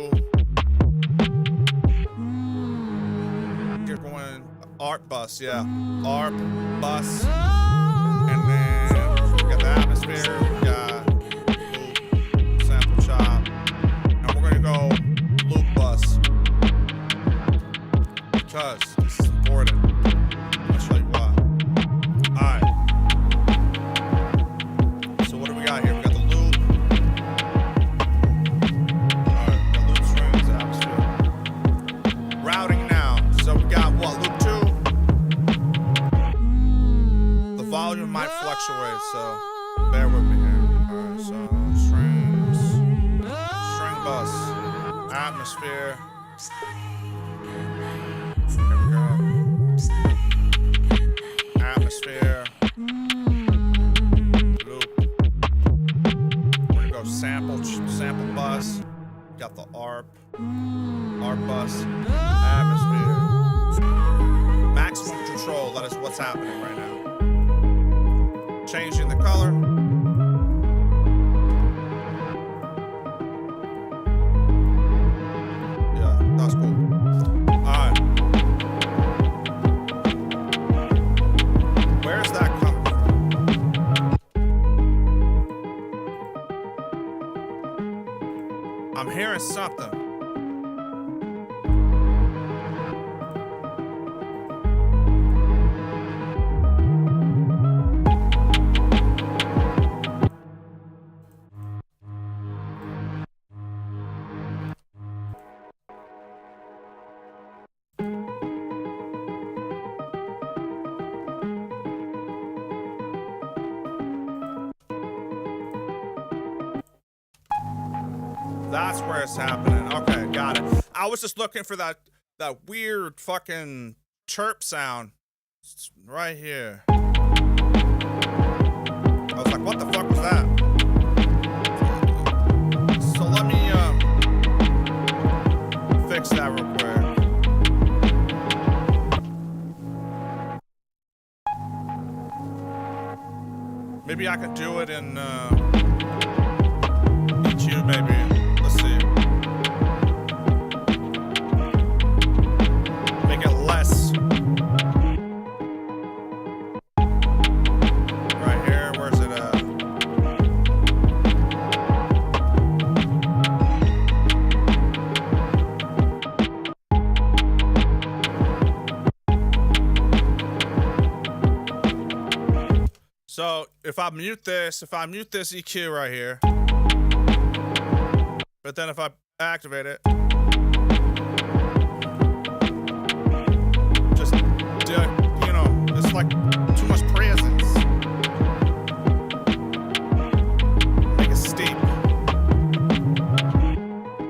Speaker 1: you're going ARP bus, yeah. ARP bus. And then we got the atmosphere, we got loop, sample chop. And we're gonna go loop bus. Because this is important. I'll show you why. Alright. So what do we got here? We got the loop. Alright, we got loop strings, atmosphere. Routing now. So we got what? Loop 2. The volume might fluctuate, so bear with me here. Alright, so strings. Atmosphere. Here we go. Atmosphere. Loop. We're gonna go sample bus. Got the ARP bus. Atmosphere. Maximum control. That is what's happening right now. Changing the color. Yeah, that's cool. Alright. Where's that coming from? I'm hearing something. That's where it's happening. Okay, got it. I was just looking for that weird fucking chirp sound. It's right here. I was like, what the fuck was that? So let me fix that real quick. Maybe I could do it in EQ, maybe. Let's see. Make it less. Right here, where's it at? So if I mute this EQ right here, but then if I activate it, just, you know, it's like too much presence. Make it steep.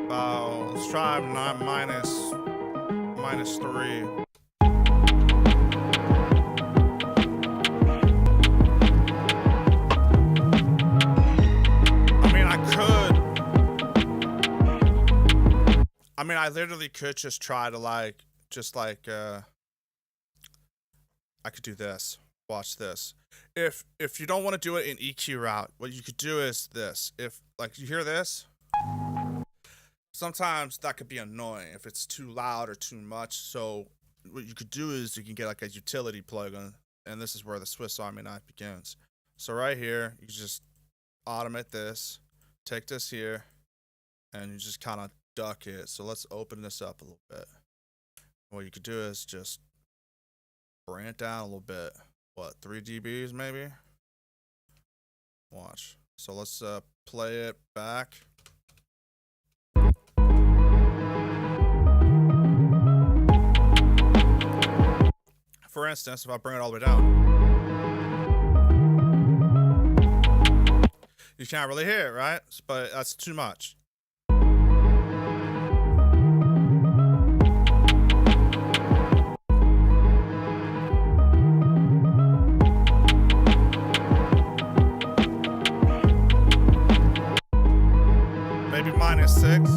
Speaker 1: Let's try minus 3. I mean, I literally could just try to I could do this. Watch this. If you don't want to do it in EQ route, what you could do is this. If, like, you hear this, sometimes that could be annoying if it's too loud or too much. So what you could do is you can get like a utility plugin, and this is where the Swiss Army knife begins. So right here, you just automate this, take this here, and you just kind of duck it. So let's open this up a little bit. What you could do is just bring it down a little bit. What, 3 dBs maybe? Watch. So let's play it back. For instance, if I bring it all the way down, you can't really hear it, right? But that's too much. Maybe minus 6.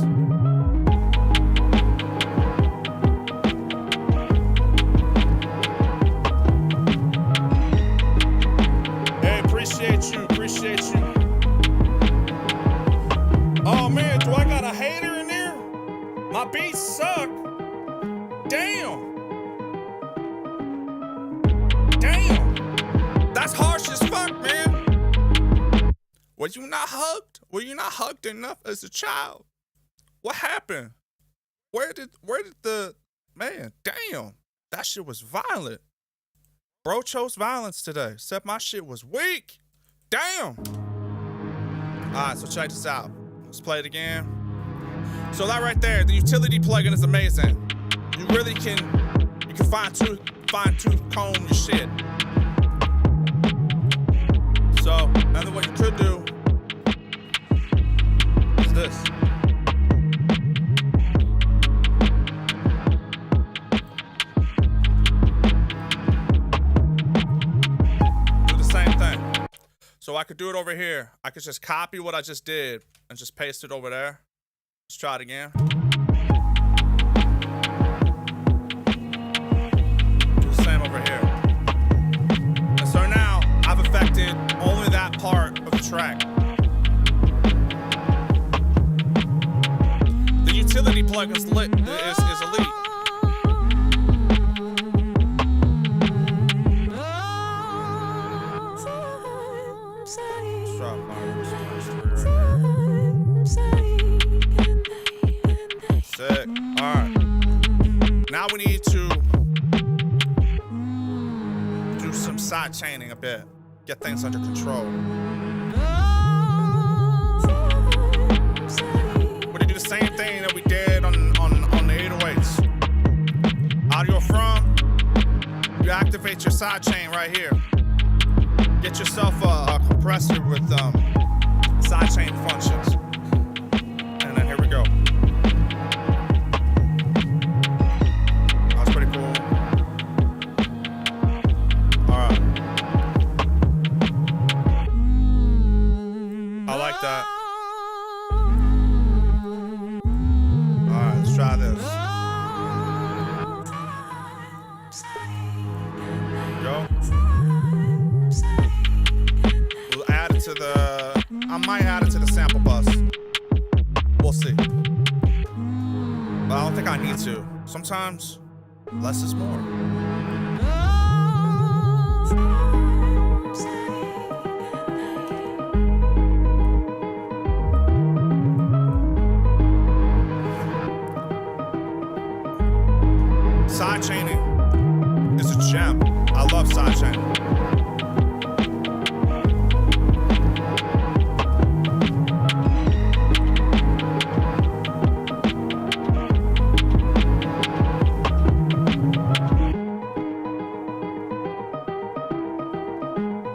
Speaker 1: Hey, appreciate you. Oh man, do I got a hater in there? My beats suck. Damn. That's harsh as fuck, man. Were you not hugged? Were you not hugged enough as a child? What happened? Where did the man? Damn, that shit was violent. Bro chose violence today. Except my shit was weak. Damn. Alright, so check this out. Let's play it again. So that right there, the utility plugin is amazing. You really can fine tooth comb your shit. So, and then what you could do is this. So I could do it over here. I could just copy what I just did and just paste it over there. Let's try it again. Do the same over here. And so now I've affected only that part of the track. The utility plug is elite. Sick. Alright. Now we need to do some side chaining a bit. Get things under control. We're gonna do the same thing that we did on the 808s. Audio from, you activate your side chain right here. Get yourself a compressor with side chain functions. And then here we go. That's pretty cool. Alright. I like that. Alright, let's try this. Go. We'll add it to the... I might add it to the sample bus. We'll see. But I don't think I need to. Sometimes less is more. Side chaining is a gem. I love side chaining.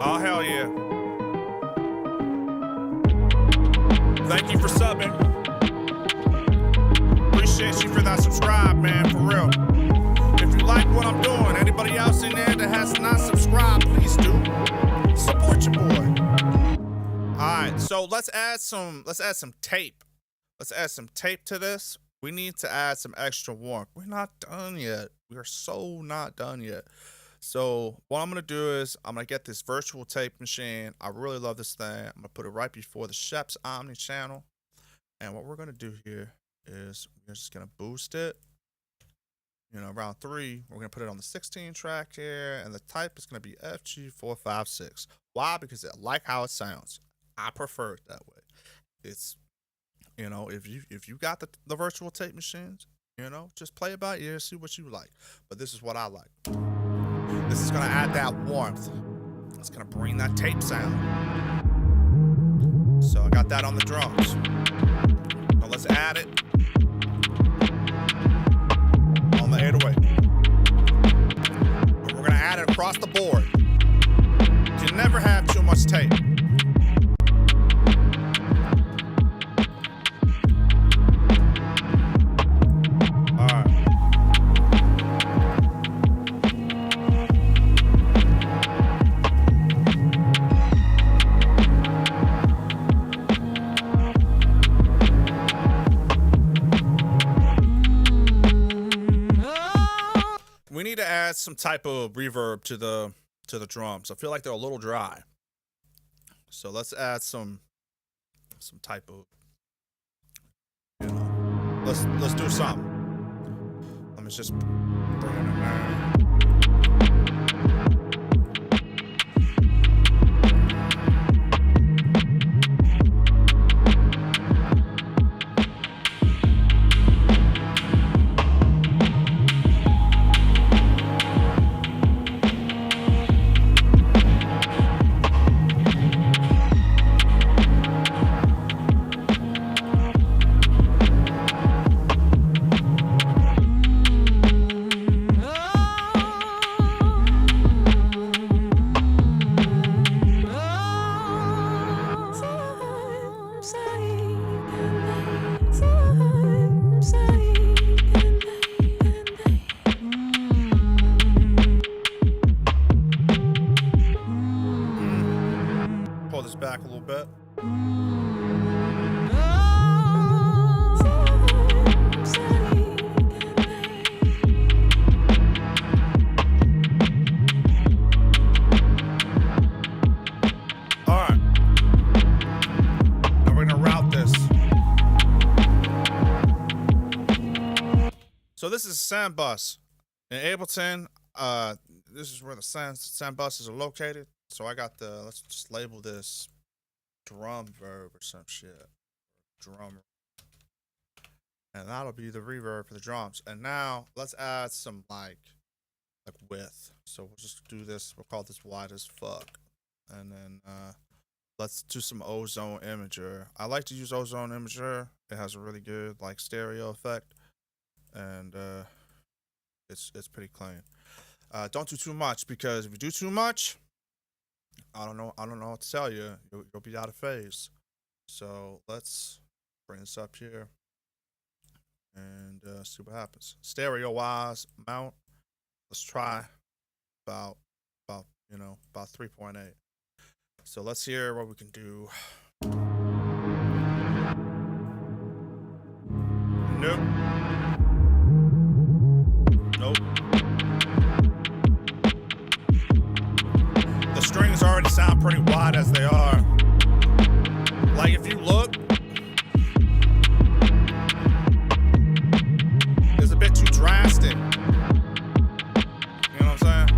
Speaker 1: Oh, hell yeah. Thank you for subbing. Appreciate you for that subscribe, man, for real. If you like what I'm doing, anybody else in there that has not subscribed, please do. Support your boy. Alright, so let's add some tape. Let's add some tape to this. We need to add some extra warmth. We're not done yet. We are so not done yet. So what I'm gonna do is I'm gonna get this virtual tape machine. I really love this thing. I'm gonna put it right before the Sheps Omni channel. And what we're gonna do here is we're just gonna boost it. You know, round 3, we're gonna put it on the 16 track here, and the type is gonna be FG456. Why? Because I like how it sounds. I prefer it that way. It's, you know, if you got the virtual tape machines, you know, just play it by ear, see what you like. But this is what I like. This is gonna add that warmth. It's gonna bring that tape sound. So I got that on the drums. Now let's add it on the 808. And we're gonna add it across the board. You can never have too much tape. We need to add some type of reverb to the drums. I feel like they're a little dry. So let's add some type of, you know, let's do something. Let me just bring it in there. scroll this back a little bit. Alright. Now we're gonna route this. So this is a sand bus. In Ableton, this is where the sand buses are located. So I got the, let's just label this drum verb or some shit. Drum. And that'll be the reverb for the drums. And now let's add some like width. So we'll just do this. We'll call this wide as fuck. And then let's do some ozone imager. I like to use ozone imager. It has a really good like stereo effect. And it's pretty clean. Don't do too much, because if you do too much, I don't know what to tell you. You'll be out of phase. So let's bring this up here and see what happens. Stereo wise mount. Let's try about 3.8. So let's hear what we can do. Nope. Nope. The strings already sound pretty wide as they are. Like if you look, it's a bit too drastic. You know what I'm saying?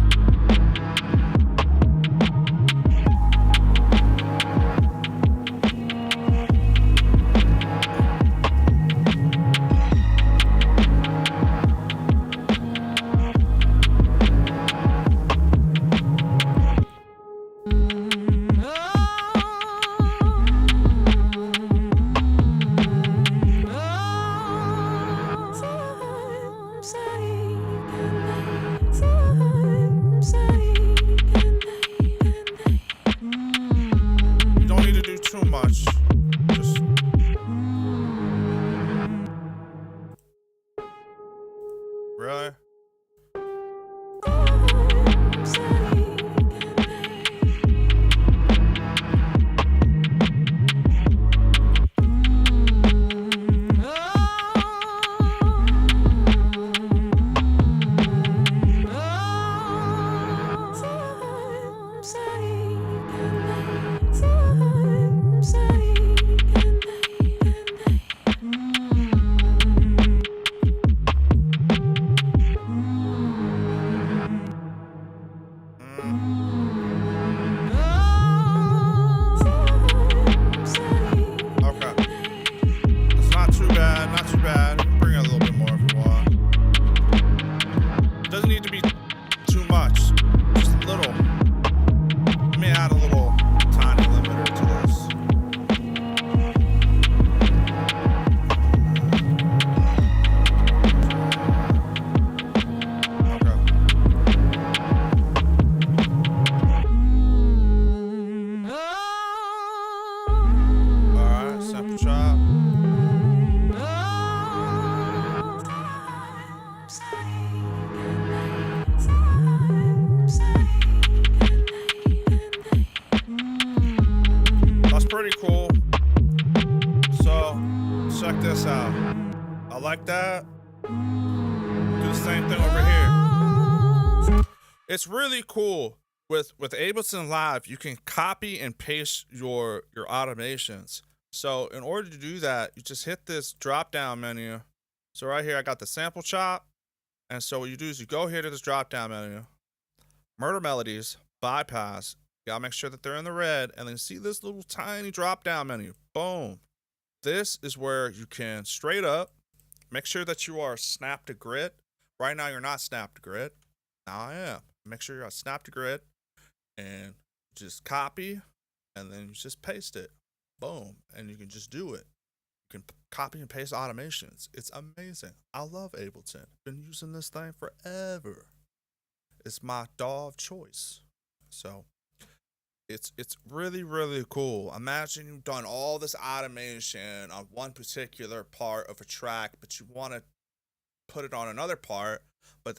Speaker 1: Really? Pretty cool. So check this out. I like that. Do the same thing over here. It's really cool. With Ableton Live, you can copy and paste your automations. So in order to do that, you just hit this drop down menu. So right here I got the sample chop. And so what you do is you go here to this drop down menu. Murder melodies, bypass. You gotta make sure that they're in the red, and then see this little tiny drop down menu. Boom. This is where you can straight up make sure that you are snap to grid. Right now you're not snap to grid. Now I am. Make sure you're on snap to grid and just copy, and then you just paste it. Boom. And you can just do it. You can copy and paste automations. It's amazing. I love Ableton. Been using this thing forever. It's my DAW of choice. So it's really, really cool. Imagine you've done all this automation on one particular part of a track, but you want to put it on another part, but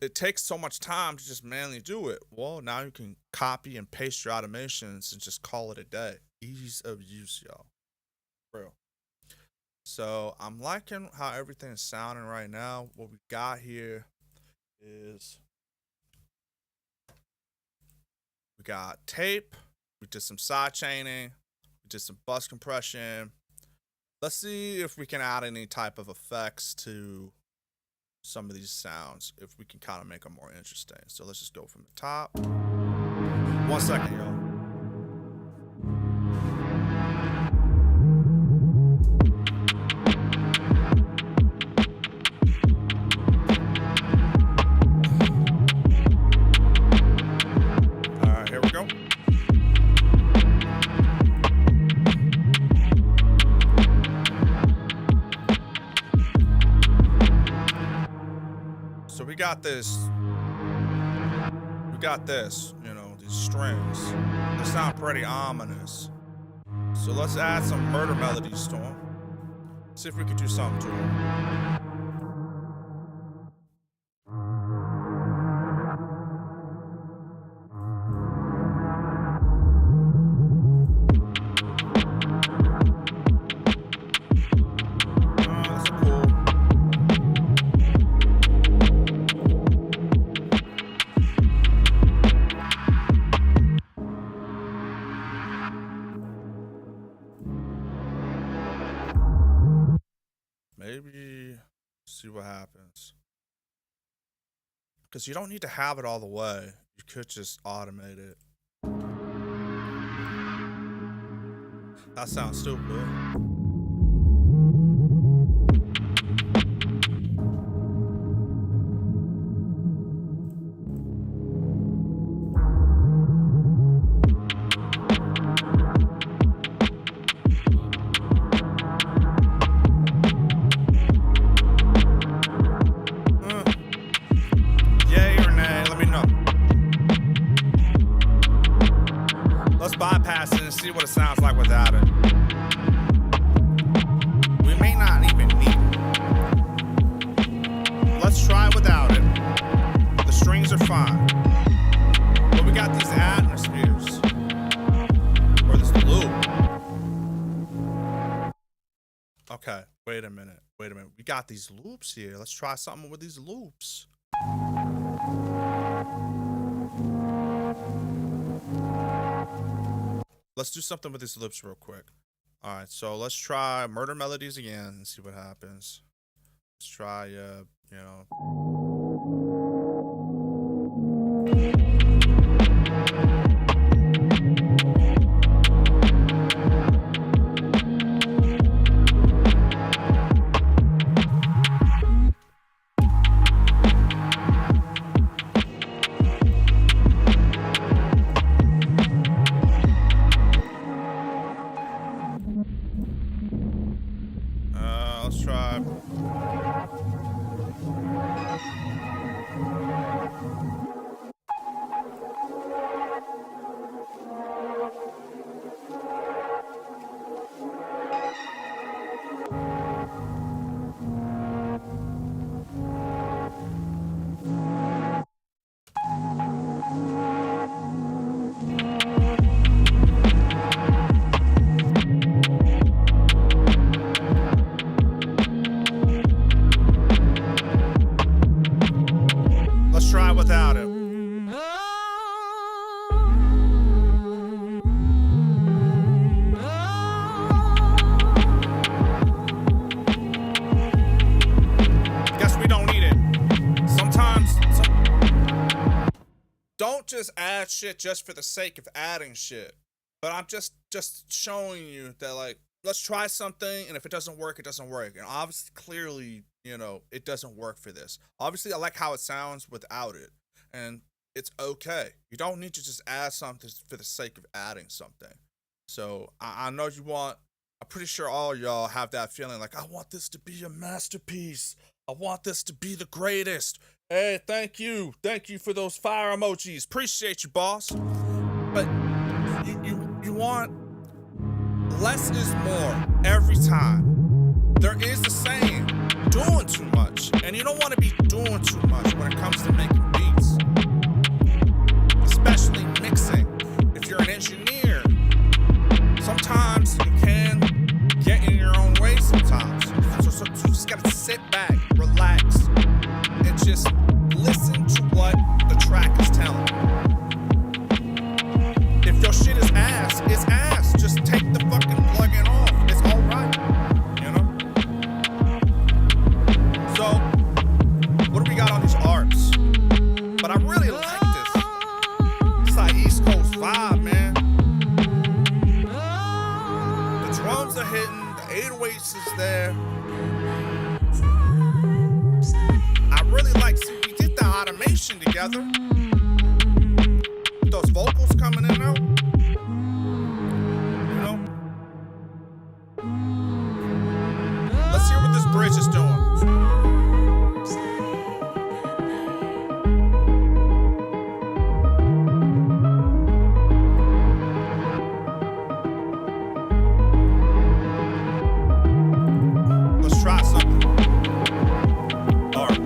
Speaker 1: it takes so much time to just manually do it. Well, now you can copy and paste your automations and just call it a day. Ease of use, y'all. Real. So I'm liking how everything is sounding right now. What we got here is we got tape. We did some side chaining. We did some bus compression. Let's see if we can add any type of effects to some of these sounds, if we can kind of make them more interesting. So let's just go from the top. 1 second, y'all. All right, here we go. So we got this, you know, these strings. They sound pretty ominous. So let's add some murder melodies to them. See if we can do something to them. Maybe see what happens. Because you don't need to have it all the way. You could just automate it. That sounds stupid. Let's bypass it and see what it sounds like without it. We may not even need it. Let's try without it. The strings are fine. But we got these atmospheres. Or this loop. Okay, wait a minute. We got these loops here. Let's try something with these loops. Let's do something with these loops real quick. All right, so let's try murder melodies again and see what happens. Let's try, you know. Let's try. Try without it. Guess we don't need it. Sometimes don't just add shit just for the sake of adding shit. But I'm just showing you that, like, let's try something, and if it doesn't work, it doesn't work. And obviously, clearly, you know, it doesn't work for this. Obviously, I like how it sounds without it, and it's okay. You don't need to just add something for the sake of adding something. So I know you want, I'm pretty sure all y'all have that feeling like, I want this to be a masterpiece. I want this to be the greatest. Hey, thank you. Thank you for those fire emojis. Appreciate you, boss. But you want less is more every time. There is a saying, doing too much, and you don't want to be doing too much. when it comes to making beats, especially mixing. If you're an engineer, sometimes you can get in your own way sometimes. So you just gotta sit back, relax, and just listen to what the track is telling you. If your shit is ass, it's ass. Just take the fucking plug-in off. It's alright, you know? So, what do we got on these ARPs? But I really like this. It's like East Coast vibe, man. The drums are hitting, the 808s is there. I really like, see, we did the automation together. Those vocals coming in now, you know. Let's hear what this bridge is doing. Let's try something. All right.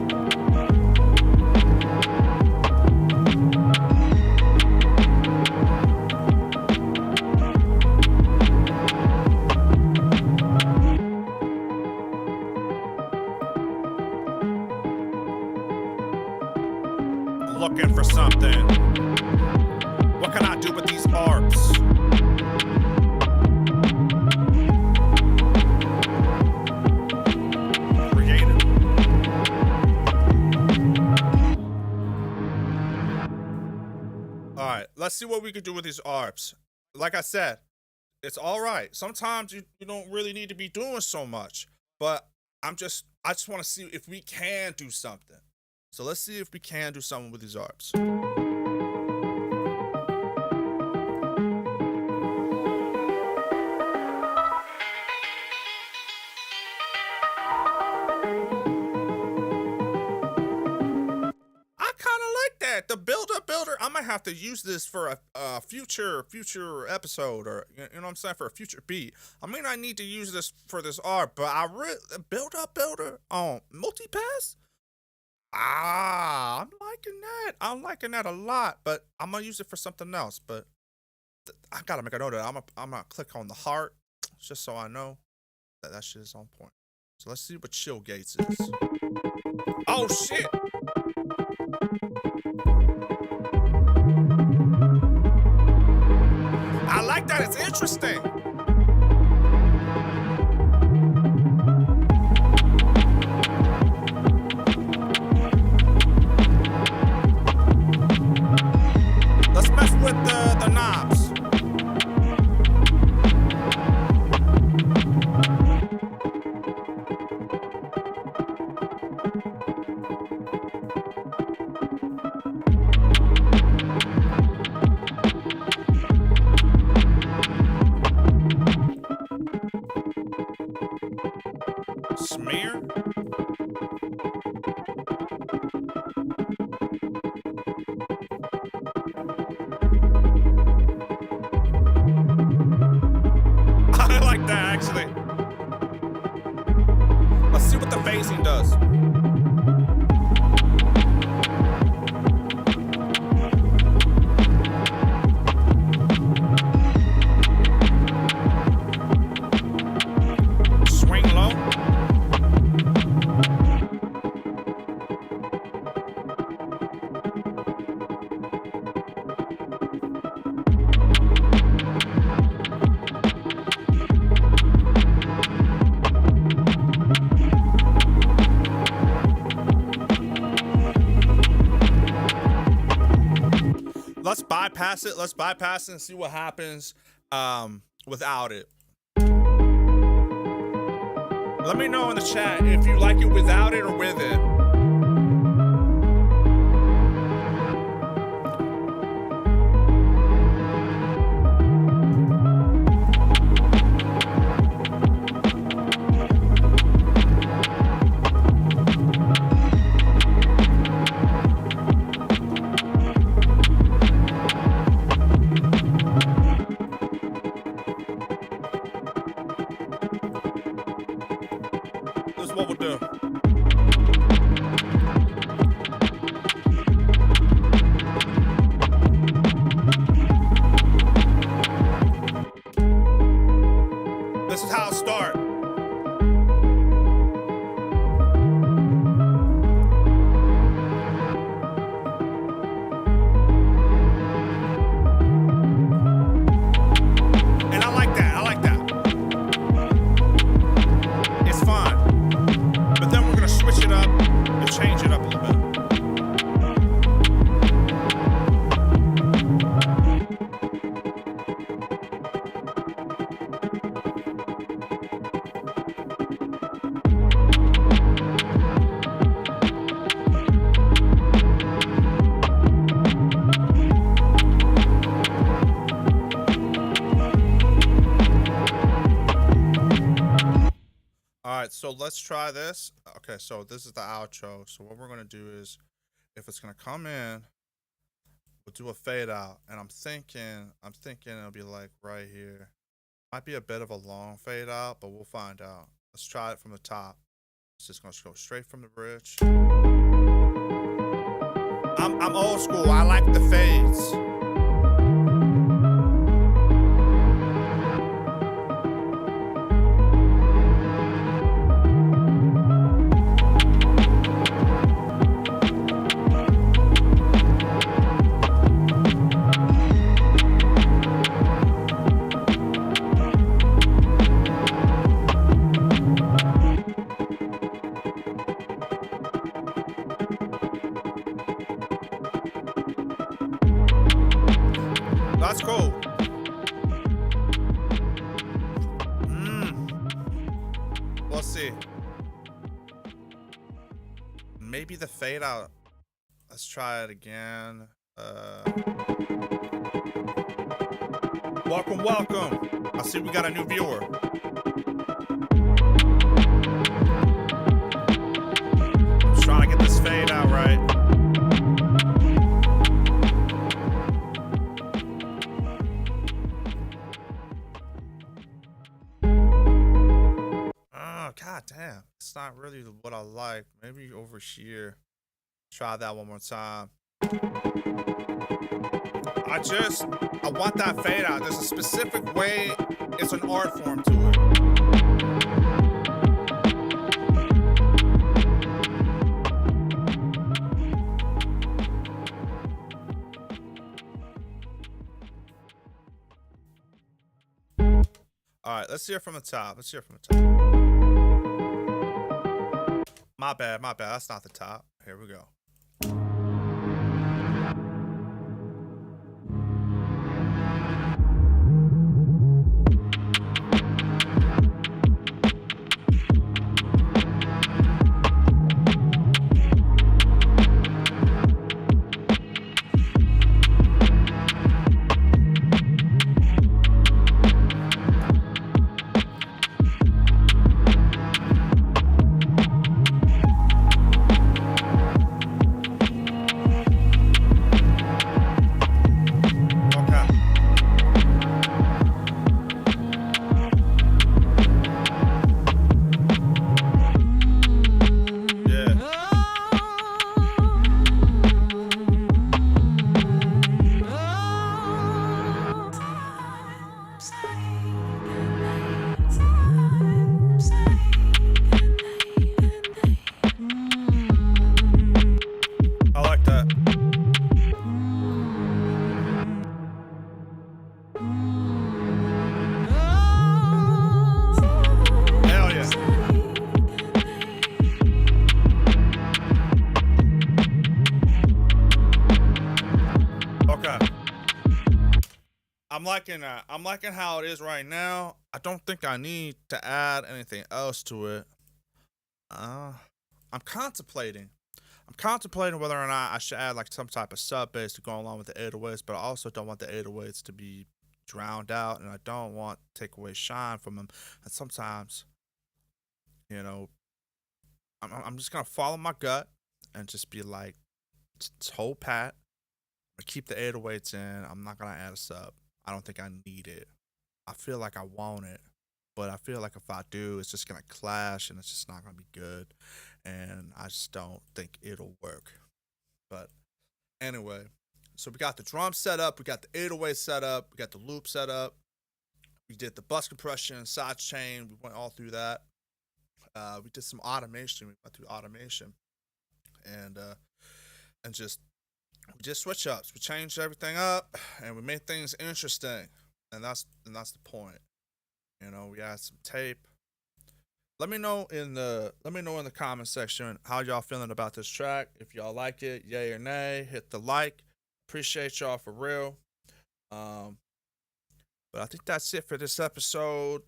Speaker 1: Looking for something. What can I do with these ARPs? Creative. Alright, let's see what we can do with these ARPs. Like I said, it's alright. Sometimes you don't really need to be doing so much. But I just want to see if we can do something. So let's see if we can do something with these ARPs. I kind of like that. The builder. I might have to use this for a future episode, or you know what I'm saying, for a future beat. I mean, I need to use this for this ARP, but I really builder multipass. I'm liking that. I'm liking that a lot, but I'm gonna use it for something else. But I gotta make a note of that. I'm gonna click on the heart just so I know that shit is on point. So let's see what Chill Gates is. Oh shit! I like that. It's interesting. Let's mess with the knobs. Smear. I like that, actually. Let's see what the phasing does. Swing low. Let's bypass it. Let's bypass it and see what happens without it. Let me know in the chat if you like it without it or with it. This is what we'll do. Let's start. And I like that. I like that. It's fine. But then we're gonna switch it up and change it up a little bit. Alright, so let's try this. Okay, so this is the outro. So what we're gonna do is, if it's gonna come in, we'll do a fade out. And I'm thinking it'll be like right here. Might be a bit of a long fade out, but we'll find out. Let's try it from the top. It's just gonna go straight from the bridge. I'm old school. I like the fades. That's cool. We'll see. Maybe the fade out. Let's try it again. Welcome, welcome. I see we got a new viewer. Just trying to get this fade out right. God damn, it's not really what I like. Maybe over here. Try that one more time. I want that fade out. There's a specific way. It's an art form to it. All right, let's hear it from the top. Let's hear it from the top. My bad. That's not the top. Here we go. I'm liking how it is right now. I don't think I need to add anything else to it. I'm contemplating whether or not I should add like some type of sub bass to go along with the 808s, but I also don't want the 808s to be drowned out, and I don't want to take away shine from them. And sometimes, you know, I'm just gonna follow my gut and just be like, just hold pat. I keep the 808s in. I'm not gonna add a sub. I don't think I need it. I feel like I want it, but I feel like if I do, it's just gonna clash and it's just not gonna be good. And I just don't think it'll work. But anyway, so we got the drum set up, we got the 808 set up, we got the loop set up. We did the bus compression, side chain. We went all through that. We did some automation. We went through automation, and and just we did switch ups. We changed everything up, and we made things interesting. And that's the point. We add some tape. Let me know in the comment section how y'all feeling about this track. If y'all like it, yay or nay. Hit the like. Appreciate y'all for real. Um, but I think that's it for this episode.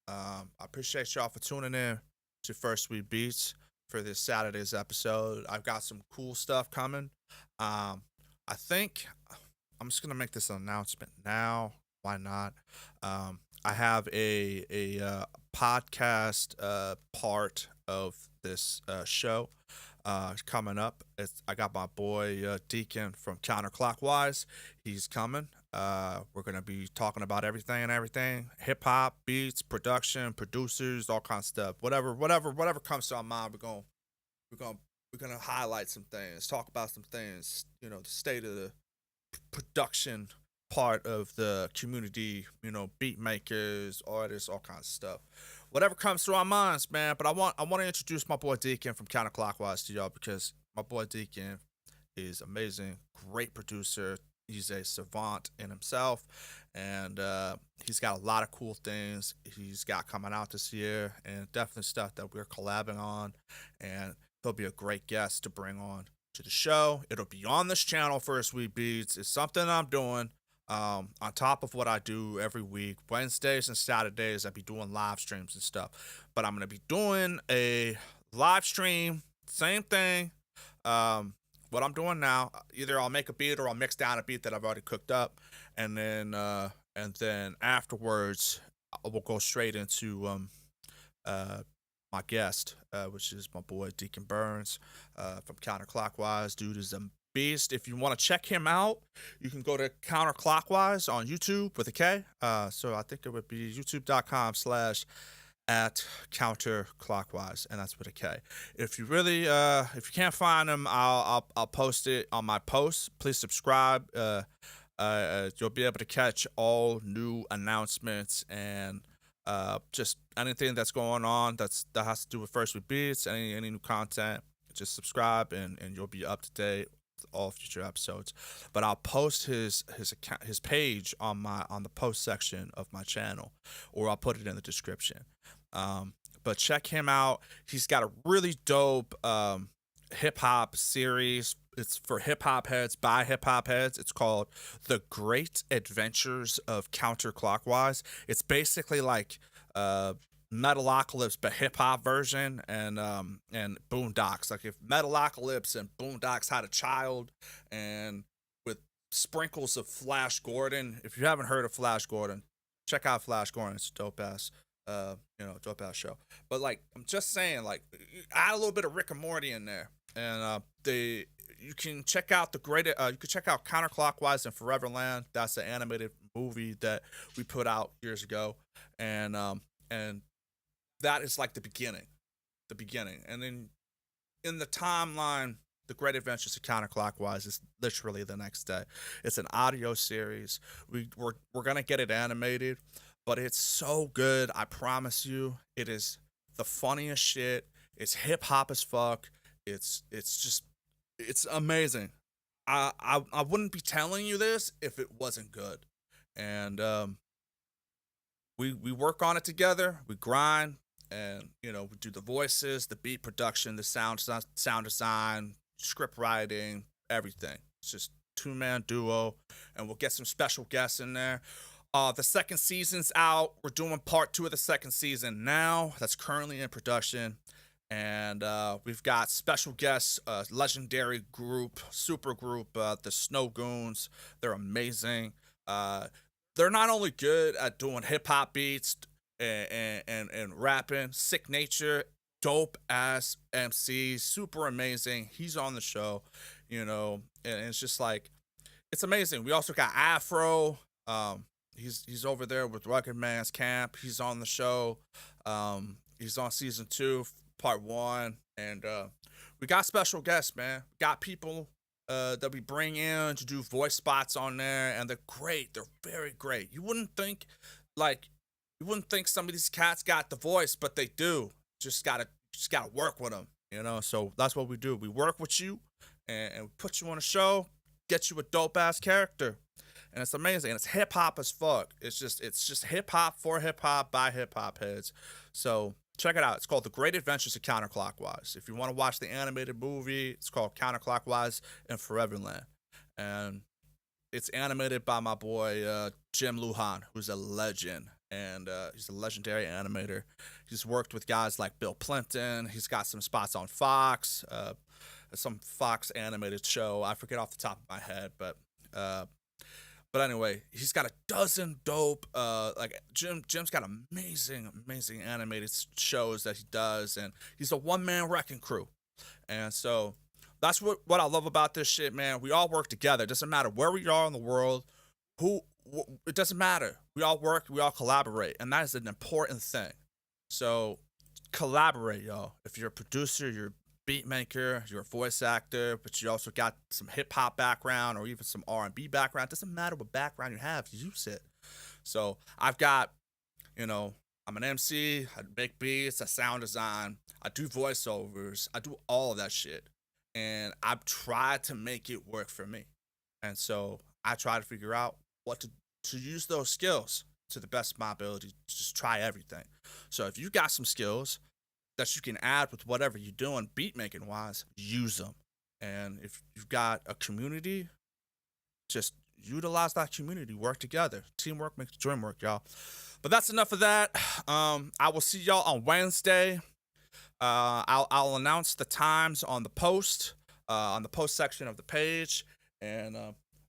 Speaker 1: I appreciate y'all for tuning in to First Week Beats for this Saturday's episode. I've got some cool stuff coming. I think I'm just gonna make this announcement now. Why not? I have a podcast part of this show coming up. I got my boy Deacon from Counterclockwise. He's coming. We're gonna be talking about everything: hip hop, beats, production, producers, all kinds of stuff. Whatever comes to our mind, we're gonna highlight some things, talk about some things. The state of the production part of the community, beat makers, artists, all kinds of stuff. Whatever comes through our minds, man. But I want to introduce my boy Deacon from Counterclockwise to y'all, because my boy Deacon is amazing, great producer. He's a savant in himself, and he's got a lot of cool things he's got coming out this year, and definitely stuff that we're collabing on, and he'll be a great guest to bring on to the show. It'll be on this channel, First Week Beats. It's something I'm doing on top of what I do every week. Wednesdays and Saturdays I be doing live streams and stuff, but I'm gonna be doing a live stream, same thing. What I'm doing now, either I'll make a beat or I'll mix down a beat that I've already cooked up, and then afterwards we'll go straight into my guest, which is my boy Deacon Burns from Counterclockwise. Dude is a beast. If you want to check him out, you can go to Counterclockwise on YouTube with a K. So I think it would be youtube.com/@counterclockwise, and that's with a K. If you can't find him, I'll post it on my posts. Please subscribe. You'll be able to catch all new announcements and just anything that's going on that has to do with First Week Beats, any new content. Just subscribe and you'll be up to date with all future episodes. But I'll post his page on the post section of my channel, or I'll put it in the description. But check him out. He's got a really dope hip hop series. It's for hip hop heads by hip hop heads. It's called The Great Adventures of Counterclockwise. It's basically like Metalocalypse but hip hop version, and Boondocks. Like if Metalocalypse and Boondocks had a child, and with sprinkles of Flash Gordon. If you haven't heard of Flash Gordon, check out Flash Gordon. It's a dope ass show. But like, I'm just saying, like, add a little bit of Rick and Morty in there, and you can check out Counterclockwise and Foreverland. That's the animated movie that we put out years ago, and that is like the beginning, and then in the timeline, The Great Adventures of Counterclockwise is literally the next day. It's an audio series. We're gonna get it animated, but it's so good. I promise you, it is the funniest shit. It's hip hop as fuck. It's amazing. I wouldn't be telling you this if it wasn't good. And we work on it together. We grind, and we do the voices, the beat production, the sound design, script writing, everything. It's just 2-man duo, and we'll get some special guests in there. The second season's out. We're doing part 2 of the second season now. That's currently in production. And we've got special guests, legendary group, super group, the Snow Goons. They're amazing. They're not only good at doing hip hop beats and rapping, Sick Nature, dope ass MC, super amazing. He's on the show, and it's just like, it's amazing. We also got Afro. He's over there with Rugged Man's Camp. He's on the show. He's on season 2. Part 1, and we got special guests, man. We got people that we bring in to do voice spots on there, and they're great. They're very great. You wouldn't think like, you wouldn't think some of these cats got the voice, but they do. Just gotta work with them, you know. So that's what we do. We work with you, and we put you on a show, get you a dope ass character, and it's amazing. And it's hip hop as fuck. It's just hip hop for hip hop by hip hop heads. So check it out. It's called The Great Adventures of Counterclockwise. If you want to watch the animated movie, it's called Counterclockwise in Foreverland, and it's animated by my boy Jim Lujan, who's a legend. And he's a legendary animator. He's worked with guys like Bill Clinton. He's got some spots on Fox, some Fox animated show. I forget off the top of my head, but anyway, he's got a dozen dope. Like Jim's got amazing animated shows that he does, and he's a one-man wrecking crew. And so that's what I love about this shit, man. We all work together. It doesn't matter where we are in the world, it doesn't matter. We all work, we all collaborate, and that is an important thing. So collaborate, y'all. If you're a producer, you're a beat maker, you're a voice actor, but you also got some hip hop background or even some R&B background. It doesn't matter what background you have, use it. So I've got, I'm an MC, I make beats, I sound design, I do voiceovers, I do all of that shit. And I've tried to make it work for me. And so I try to figure out what to use those skills to the best of my ability. Just try everything. So if you got some skills that you can add with whatever you're doing beat making wise, use them. And if you've got a community, just utilize that community. Work together. Teamwork makes the dream work, y'all. But that's enough of that. I will see y'all on Wednesday. I'll announce the times on the post section of the page. And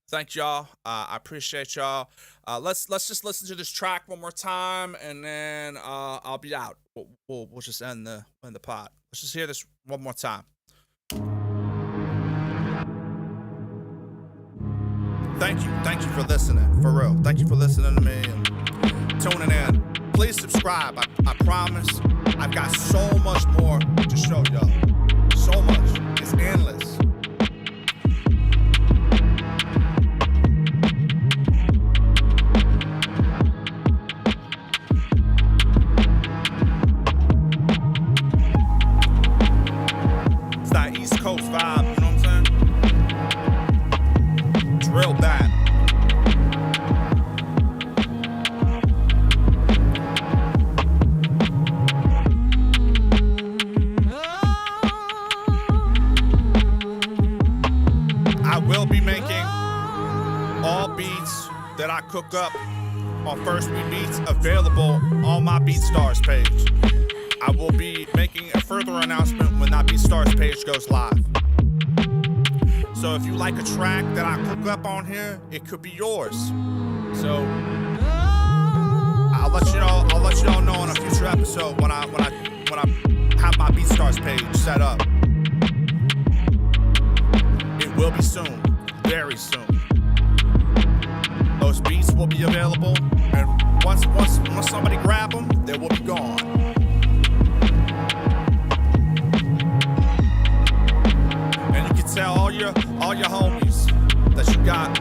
Speaker 1: thank y'all. I appreciate y'all. Let's just listen to this track one more time, and then I'll be out. We'll just end the pod. Let's just hear this one more time. Thank you for listening. For real. Thank you for listening to me and tuning in. Please subscribe. I promise. I've got so much more to show y'all. So much. It's endless. It's that East Coast vibe, you know what I'm saying? Drill-Bap. That I cook up on First Beat Beats available on my BeatStars page. I will be making a further announcement when that BeatStars page goes live. So if you like a track that I cook up on here, it could be yours. So I'll let you all know in a future episode when I have my BeatStars page set up. It will be soon, very soon. Those beats will be available, and once somebody grab them, they will be gone. And you can tell all your homies that you got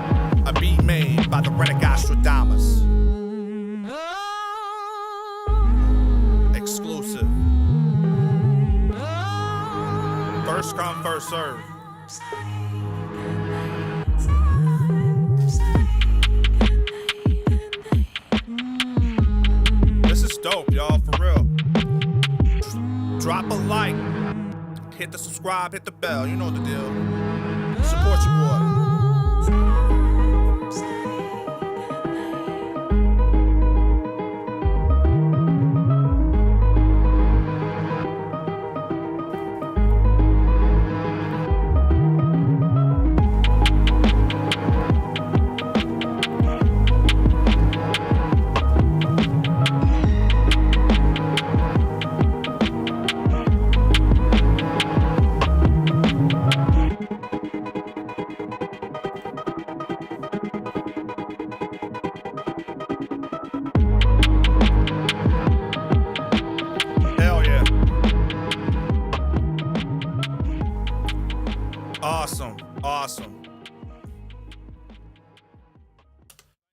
Speaker 1: a beat made by the Rinnegan. Exclusive. First come, first serve. Dope, y'all, for real. Drop a like, hit the subscribe, hit the bell, you know the deal. Support your boy.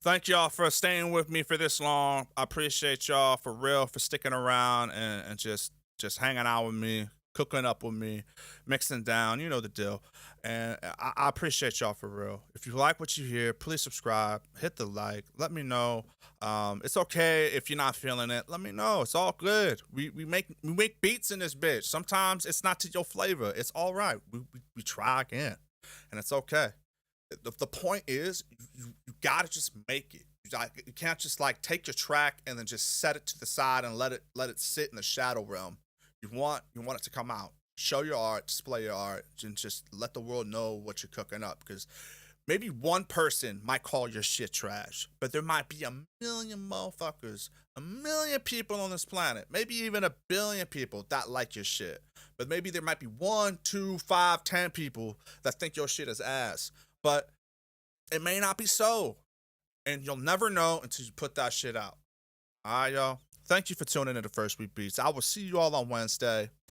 Speaker 1: Thank y'all for staying with me for this long. I appreciate y'all for real for sticking around and just hanging out with me, cooking up with me, mixing down. You know the deal. And I appreciate y'all for real. If you like what you hear, please subscribe, hit the like, let me know. It's okay if you're not feeling it. Let me know. It's all good. We make beats in this bitch. Sometimes it's not to your flavor. It's all right. We try again, and it's okay. The point is you gotta just make it. You can't just like take your track and then just set it to the side and let it sit in the shadow realm. You want it to come out. Show your art, display your art, and just let the world know what you're cooking up. Because maybe one person might call your shit trash, but there might be a million motherfuckers, a million people on this planet, maybe even a billion people that like your shit. But maybe there might be 1, 2, 5, 10 people that think your shit is ass. But it may not be so. And you'll never know until you put that shit out. All right, y'all. Thank you for tuning in to First Week Beats. I will see you all on Wednesday.